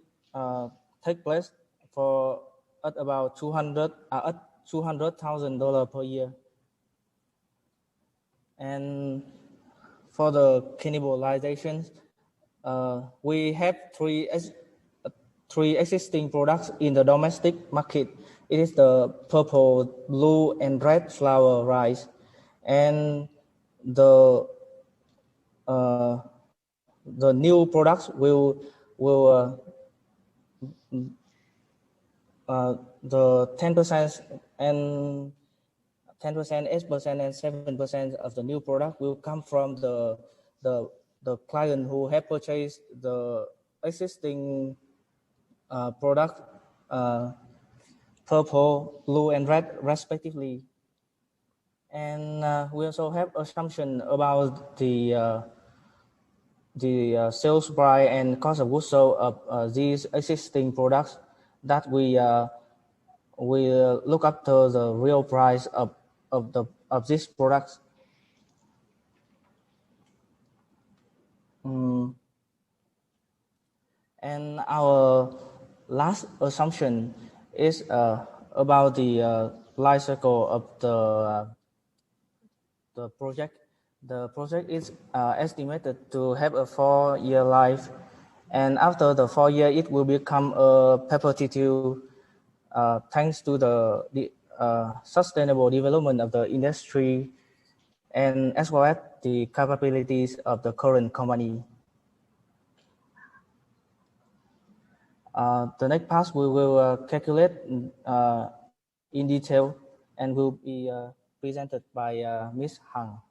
take place for at about $200,000 per year. And for the cannibalization, we have three existing products in the domestic market. It is the purple, blue, and red flower rice, and the new products will the 10% and 10%, 8%, and 7% of the new product will come from the client who have purchased the existing product, purple, blue, and red, respectively. And we also have assumption about the sales price and cost of goods sold of these existing products, that we look up to the real price of these products. And our last assumption is about the life cycle of the project. The project is estimated to have a 4-year life, And after the 4 years, it will become a perpetuity thanks to the sustainable development of the industry and as well as the capabilities of the current company. The next part we will calculate in detail and will be presented by Ms. Hằng.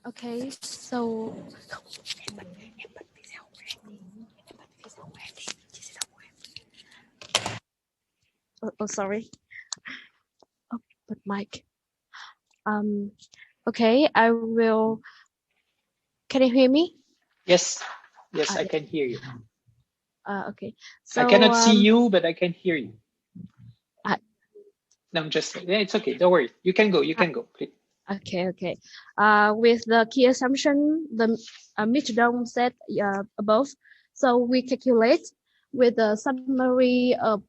Okay, so sorry. Oh, but mic. Okay, I will. Can you hear me?
Yes, yes, I can hear you.
Okay. So
I cannot see you, but I can hear you. No, I'm just, yeah, it's okay. Don't worry. You can go, please.
Okay. With the key assumption, the Mitchell said above, so we calculate with the summary of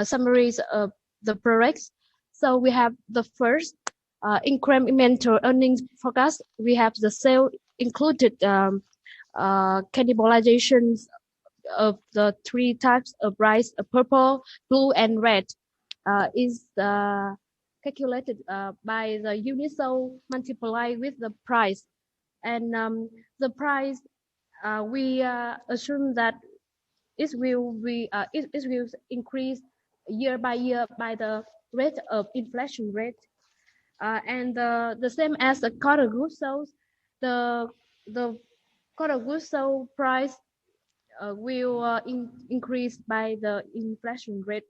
summaries of the products. So we have the first incremental earnings forecast. We have the sale included cannibalizations of the three types of rice: purple, blue, and red. Is calculated by the unit sold multiplied with the price, and the price we assume that it will increase year by year by the rate of inflation rate, and the same as the cost of goods sold. The cost of goods sold price will increase by the inflation rate.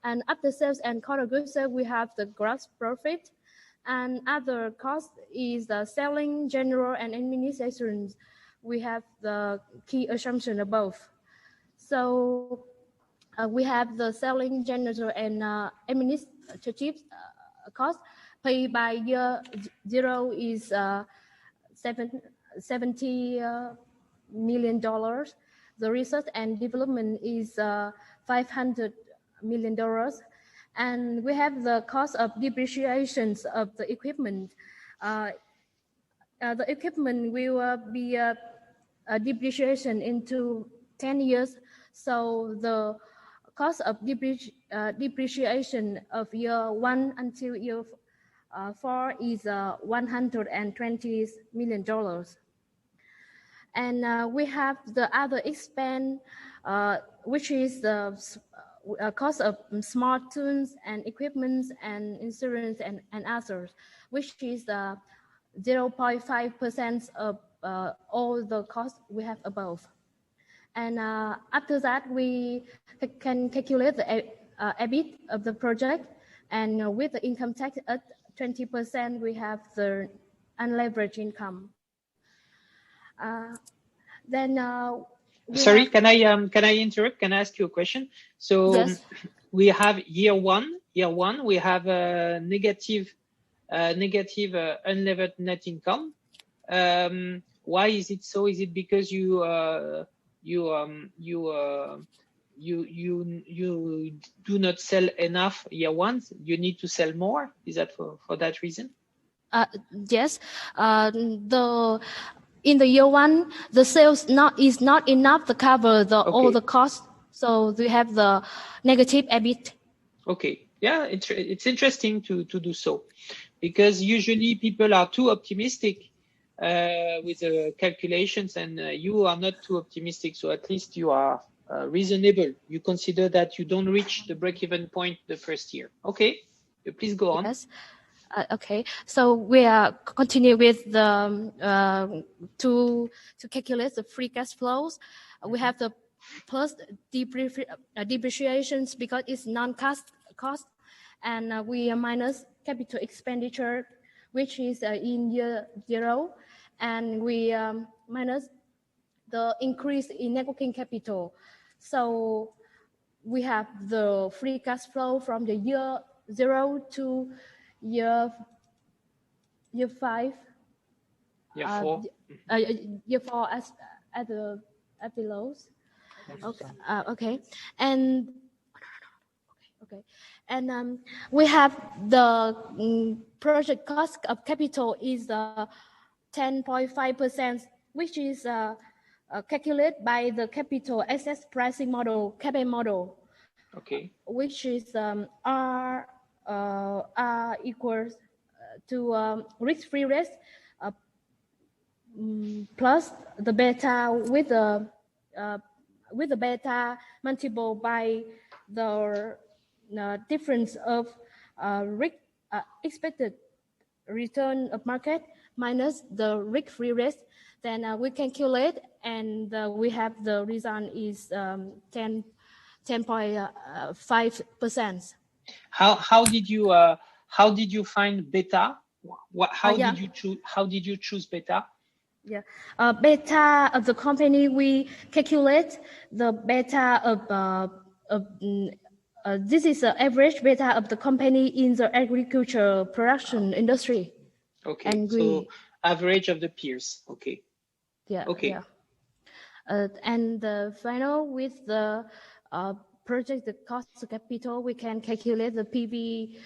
And after sales and cost of goods sold, we have the gross profit, and other cost is the selling, general, and administration. We have the key assumption above. So we have the selling, general, and administrative cost paid by year zero is $70 million. The research and development is $500 million. And we have the cost of depreciations of the equipment. The equipment will be depreciation into 10 years. So the cost of depreciation of year 1 until year 4 is $120 million. And we have the other expense, which is the cost of smart tools and equipment and insurance and others, which is 0.5% of all the costs we have above. And after that, we can calculate the EBIT of the project, and with the income tax at 20%, we have the unleveraged income. Then
sorry, can I interrupt? Can I ask you a question? So
yes.
We have year one, we have a negative unlevered net income. Why is it so? Is it because you do not sell enough year one? You need to sell more? Is that for that reason?
Yes. In the year one, the sales is not enough to cover all the costs, so we have the negative EBIT.
Okay, yeah, it's interesting to do so, because usually people are too optimistic with the calculations, and you are not too optimistic. So at least you are reasonable. You consider that you don't reach the break-even point the first year. Okay, please go on.
Yes. Okay, so we are continue with the to calculate the free cash flows. We have the plus depreciations because it's non-cost cost, and we minus capital expenditure, which is in year zero, and we minus the increase in net working capital. So we have the free cash flow from the year zero to year 5.
Year 4.
Year 4 at the lows. Okay. And
Okay, and we have the project cost of capital is 10.5%, which is calculated by the capital access pricing model, CAPM model.
Okay.
Which is R equals to risk-free rate plus the beta with the beta multiple by the difference of expected return of market minus the risk-free rate. Then we calculate, and we have the result is 10.5%.
How did you find beta? How did you choose beta?
Yeah, beta of the company, we calculate the beta of this is the average beta of the company in the agriculture production industry.
Okay,
and
so average of the peers. Okay.
Yeah.
Okay.
Yeah. And the final with the project, the cost of capital, we can calculate the PV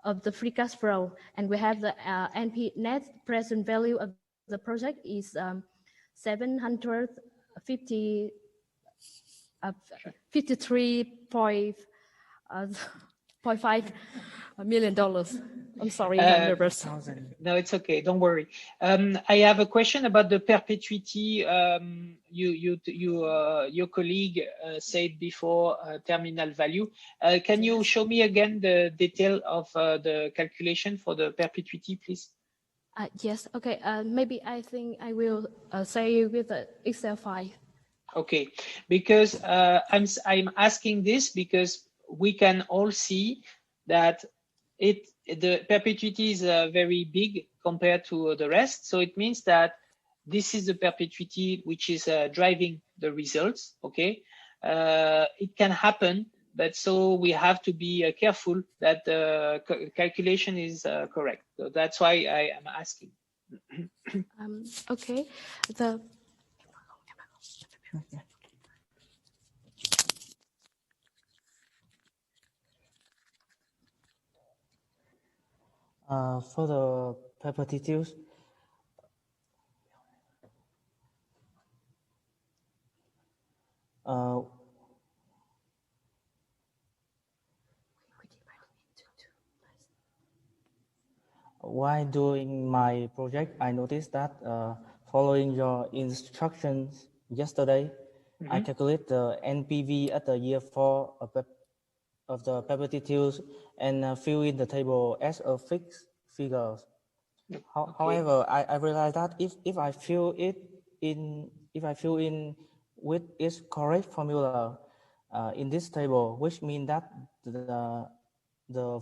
of the free cash flow, and we have the NP net present value of the project is 53.5 million dollars. I'm sorry, I'm nervous.
No, it's okay. Don't worry. I have a question about the perpetuity. Your colleague said before terminal value. Can you show me again the detail of the calculation for the perpetuity, please?
Yes. Okay. Maybe I think I will say with the Excel file.
Okay, because I'm asking this because we can all see that the perpetuity is very big compared to the rest. So it means that this is the perpetuity which is driving the results. Okay, it can happen, but so we have to be careful that the calculation is correct. So that's why I am asking.
Okay.
For the perpetuities, while doing my project, I noticed that following your instructions yesterday, I calculate the NPV at the year 4 of the perpetuities and fill in the table as a fixed figure. However, I realized that if I fill in with its correct formula in this table, which means that the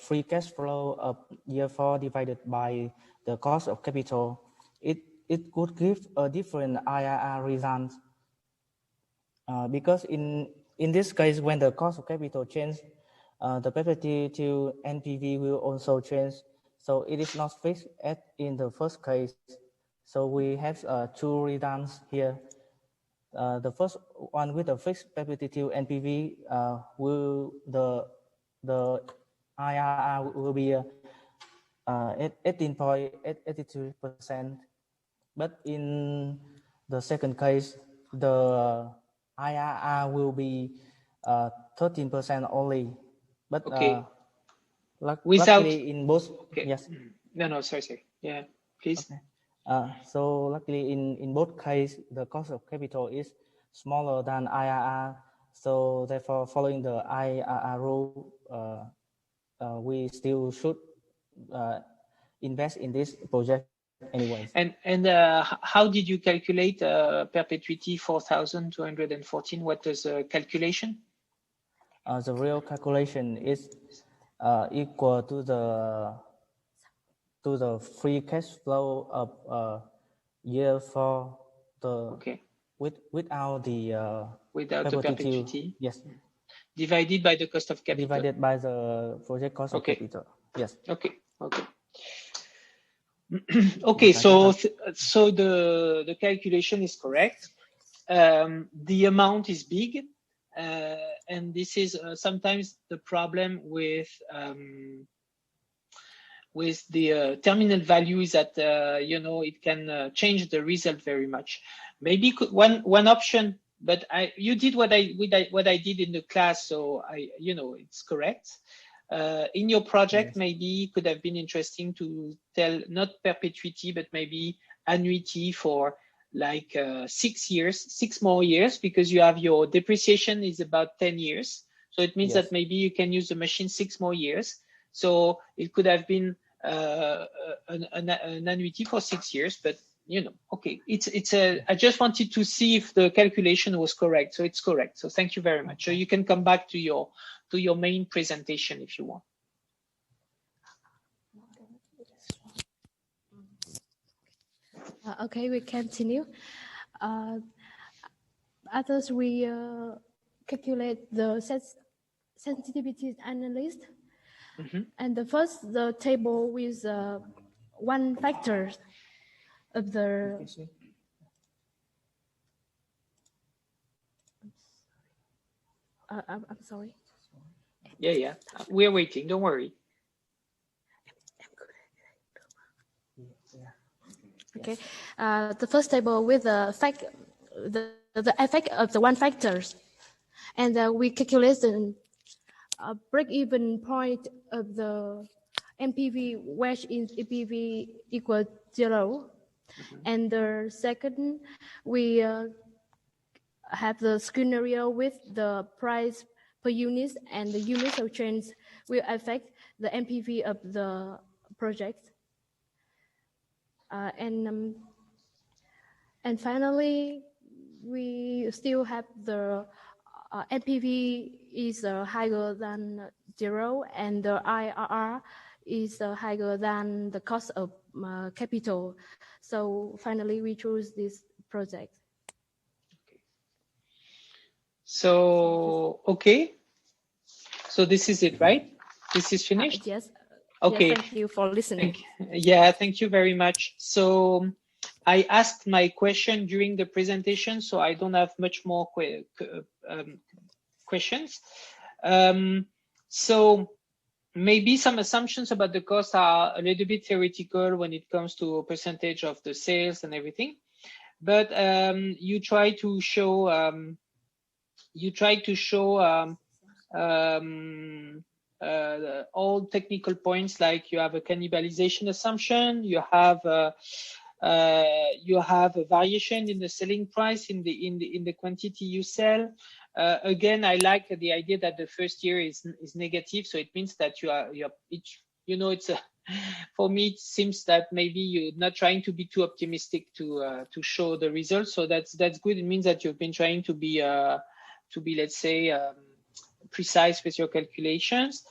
free cash flow of year 4 divided by the cost of capital, it could give a different IRR result. Because in this case, when the cost of capital changes, the perpetuity NPV will also change. So it is not fixed as in the first case. So we have two results here. The first one with the fixed perpetuity NPV the IRR will be 18.82%. But in the second case, the IRR will be 13% only. But luckily in both, yes.
No, sorry. Yeah, please.
Okay. So luckily in both cases, the cost of capital is smaller than IRR. So therefore, following the IRR rule, we still should invest in this project anyways.
And how did you calculate perpetuity 4,214? What is the calculation?
The real calculation is equal to the free cash flow of year 4 without the
perpetuity.
Yes.
Divided by the cost of capital.
Divided by the project cost of capital. Yes.
Okay. Okay. So the calculation is correct. The amount is big, and this is sometimes the problem with the terminal value is that it can change the result very much. Maybe one option, but you did what I did in the class, so it's correct. In your project, yes. Maybe it could have been interesting to tell not perpetuity, but maybe annuity for like 6 more years, because you have your depreciation is about 10 years. So it means yes. That maybe you can use the machine 6 more years. So it could have been an annuity for 6 years, but okay, I just wanted to see if the calculation was correct. So it's correct. So thank you very much. So you can come back to your main presentation if you want.
Okay, we continue. Others we calculate the sensitivity analysis. Mm-hmm. And the table with one factor of the I'm sorry.
Yeah. We're waiting. Don't worry.
Okay. The first table with the effect of the one factors, and we calculate the break-even point of the NPV, which is EPV equal 0. Mm-hmm. And the second, we have the scenario with the price per unit, and the units of change will affect the NPV of the project. And finally, we still have the NPV is higher than 0, and the IRR is higher than the cost of capital. So finally, we choose this project.
Okay. So this is it, right? This is finished?
Yes.
Okay.
Yes, thank you for listening.
Thank you very much. So I asked my question during the presentation, so I don't have much more questions. So maybe some assumptions about the cost are a little bit theoretical when it comes to a percentage of the sales and everything, but you try to show all technical points, like you have a cannibalization assumption, you have a variation in the selling price in the quantity you sell. Again, I like the idea that the first year is negative, so it means that for me it seems that maybe you're not trying to be too optimistic to show the results. So that's good. It means that you've been trying to be let's say precise with your calculations.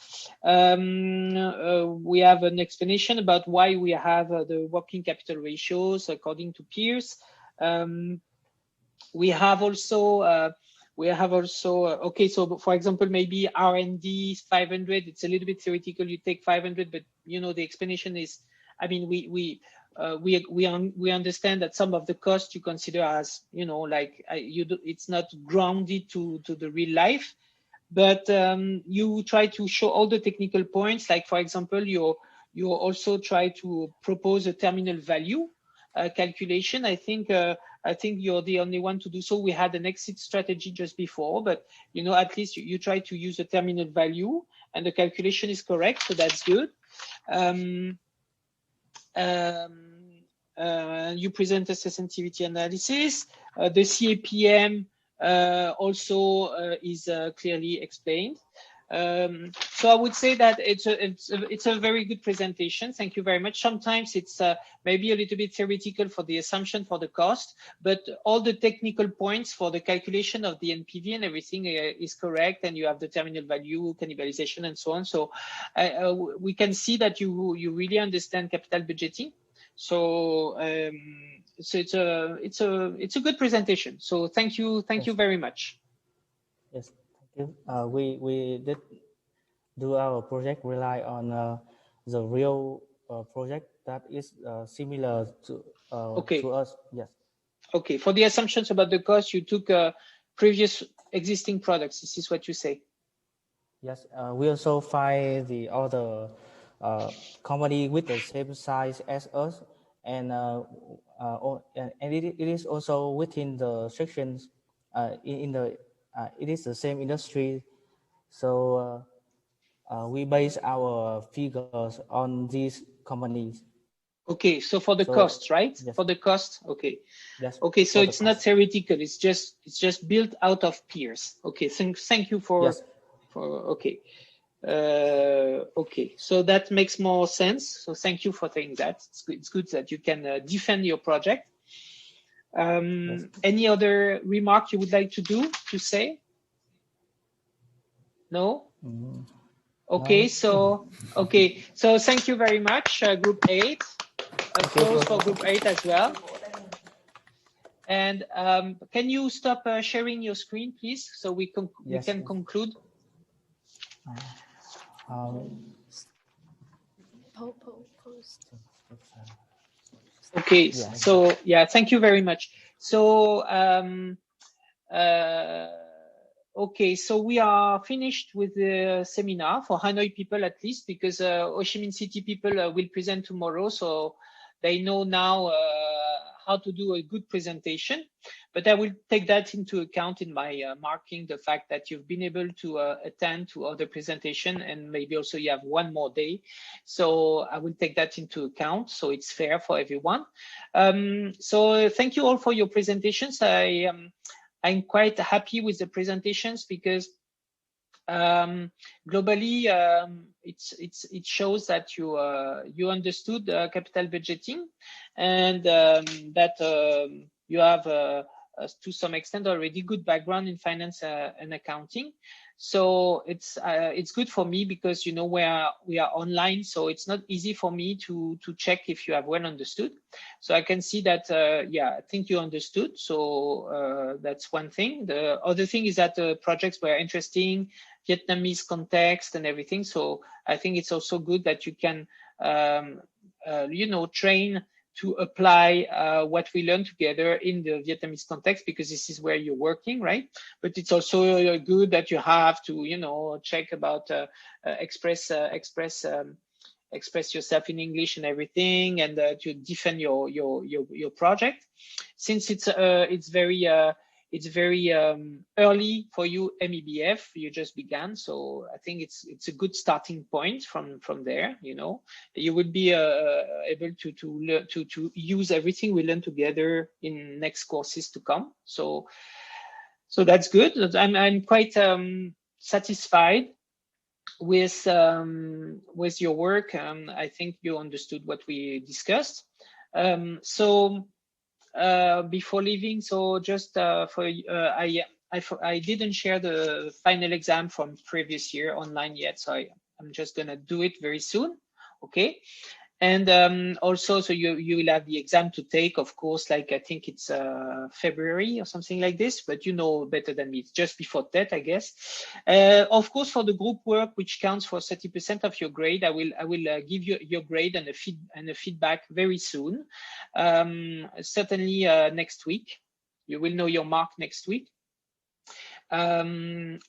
We have an explanation about why we have the working capital ratios according to peers. We have also okay, so for example, maybe R&D is 500. It's a little bit theoretical. You take 500, but the explanation is, I mean, we understand that some of the costs you consider as it's not grounded to the real life, but you try to show all the technical points. Like for example, you also try to propose a terminal value calculation. I think you're the only one to do so. We had an exit strategy just before, but at least you try to use a terminal value, and the calculation is correct, so that's good. You present a sensitivity analysis. The CAPM also is clearly explained. So I would say that it's a very good presentation. Thank you very much. Sometimes it's maybe a little bit theoretical for the assumption for the cost, but all the technical points for the calculation of the NPV and everything is correct, and you have the terminal value, cannibalization, and so on. So we can see that you really understand capital budgeting. So it's a good presentation. So thank you very much.
Yes, thank you. We did do our project rely on the real project that is similar to
okay.
to us. Yes.
Okay. For the assumptions about the cost, you took previous existing products. This is what you say.
Yes, we also find the other company with the same size as us, and it is also within the sections in the it is the same industry. So we base our figures on these companies.
Okay, so for the cost, right?
Yes.
For the cost, okay.
Yes.
Okay, so it's not theoretical. It's just built out of peers. Okay, thank you for
yes.
Okay. Okay, so that makes more sense. So thank you for saying that. It's good that you can defend your project.
Yes.
Any other remark you would like to say? No? Okay,
no.
so thank you very much, Group 8. Applause for Group 8 as well. And can you stop sharing your screen, please, so we can conclude? Okay, so yeah, thank you very much. So okay, so we are finished with the seminar for Hanoi people, at least, because Ho Chi Minh City people will present tomorrow, so they know now how to do a good presentation. But I will take that into account in my marking, the fact that you've been able to attend to other presentation, and maybe also you have one more day. So I will take that into account, so it's fair for everyone. So thank you all for your presentations. I'm quite happy with the presentations because globally it shows that you understood capital budgeting, and that you have to some extent already good background in finance and accounting. So it's good for me because we are online, so it's not easy for me to check if you have well understood. So I can see that yeah, I think you understood. So that's one thing. The other thing is that the projects were interesting, Vietnamese context and everything. So I think it's also good that you can train to apply what we learn together in the Vietnamese context, because this is where you're working, right? But it's also good that you have to, check about express yourself in English and everything, and to defend your project. Since it's very early for you, MEBF, you just began, so I think it's a good starting point from there. You would be able to use everything we learn together in next courses to come. So that's good. I'm quite satisfied with your work. I think you understood what we discussed. So before leaving, so just I didn't share the final exam from previous year online yet, so I'm just gonna do it very soon. Okay. And also, so you will have the exam to take, of course, like I think it's February or something like this, but you know better than me. It's just before that, I guess. Of course, for the group work, which counts for 30% of your grade, I will give you your grade and a feedback very soon. Certainly next week. You will know your mark next week. So I'm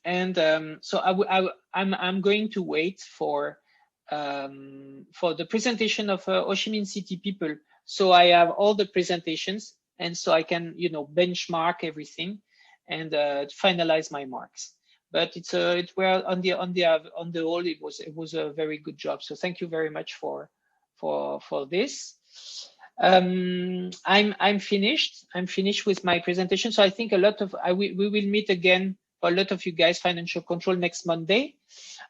going to wait for the presentation of Ho Chi Minh City people. So I have all the presentations, and so I can, benchmark everything and finalize my marks. But well, on the whole, it was a very good job. So thank you very much for this. I'm finished. I'm finished with my presentation. So I think we will meet again for a lot of you guys, financial control, next Monday.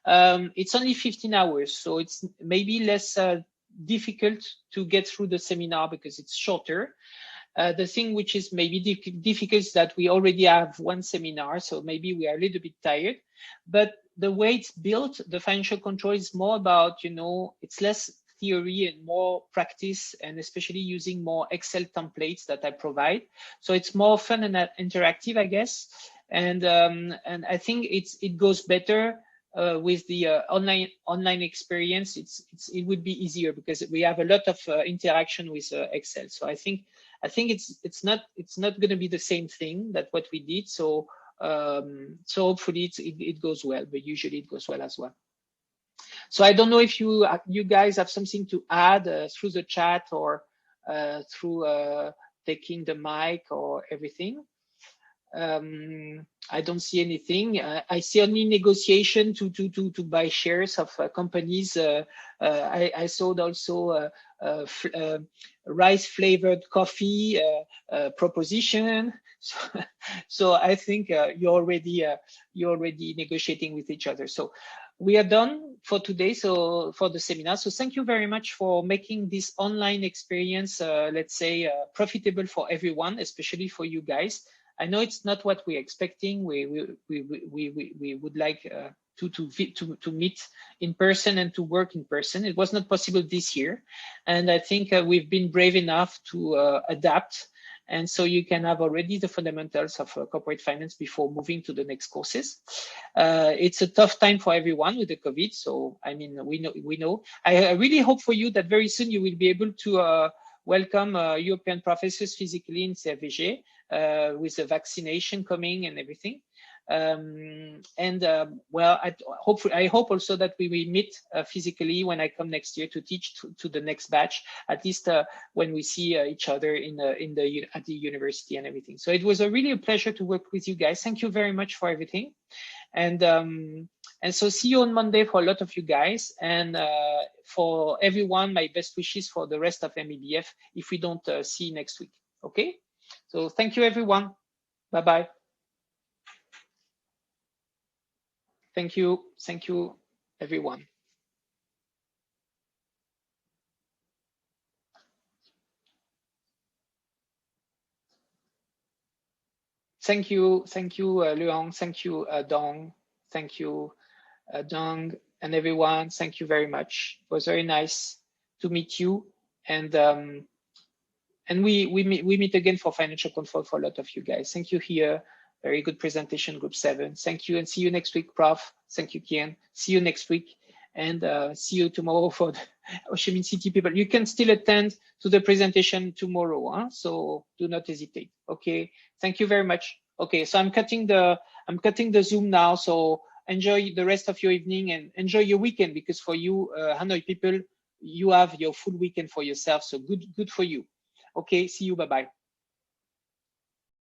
It's only 15 hours, so it's maybe less difficult to get through the seminar because it's shorter. The thing which is maybe difficult is that we already have one seminar, so maybe we are a little bit tired. But the way it's built, the financial control is more about, it's less theory and more practice, and especially using more Excel templates that I provide. So it's more fun and interactive, I guess. And I think it goes better with the online experience. It would be easier because we have a lot of interaction with Excel. So I think it's not going to be the same thing that what we did. So So hopefully it goes well, but usually it goes well as well. So I don't know if you guys have something to add through the chat or through taking the mic or everything. I don't see anything. I see only negotiation to buy shares of companies. I saw also rice flavored coffee proposition. So I think you're already negotiating with each other. So we are done for today. So for the seminar. So thank you very much for making this online experience, let's say, profitable for everyone, especially for you guys. I know it's not what we're expecting. We would like to meet in person and to work in person. It was not possible this year, and I think we've been brave enough to adapt. And so you can have already the fundamentals of corporate finance before moving to the next courses. It's a tough time for everyone with the COVID. So I mean, we know. I really hope for you that very soon you will be able to welcome European professors physically in CFVG. With the vaccination coming and everything. Well, I hope also that we will meet physically when I come next year to teach to the next batch, at least when we see each other at the university and everything. So it was really a pleasure to work with you guys. Thank you very much for everything. And so see you on Monday for a lot of you guys. And for everyone, my best wishes for the rest of MEBF if we don't see you next week. Okay? So thank you, everyone. Bye-bye. Thank you. Thank you, everyone. Thank you. Thank you, Luong. Thank you, Dong. Thank you, Dong, and everyone. Thank you very much. It was very nice to meet you. And we meet again for financial control for a lot of you guys. Thank you here. Very good presentation, group 7. Thank you, and see you next week, Prof. Thank you, Kian. See you next week, and see you tomorrow for the Ho Chi Minh City people. You can still attend to the presentation tomorrow, huh? So do not hesitate. Okay. Thank you very much. Okay, so I'm cutting the Zoom now. So enjoy the rest of your evening and enjoy your weekend, because for you, Hanoi people, you have your full weekend for yourself. So good for you. Okay, see you. Bye-bye.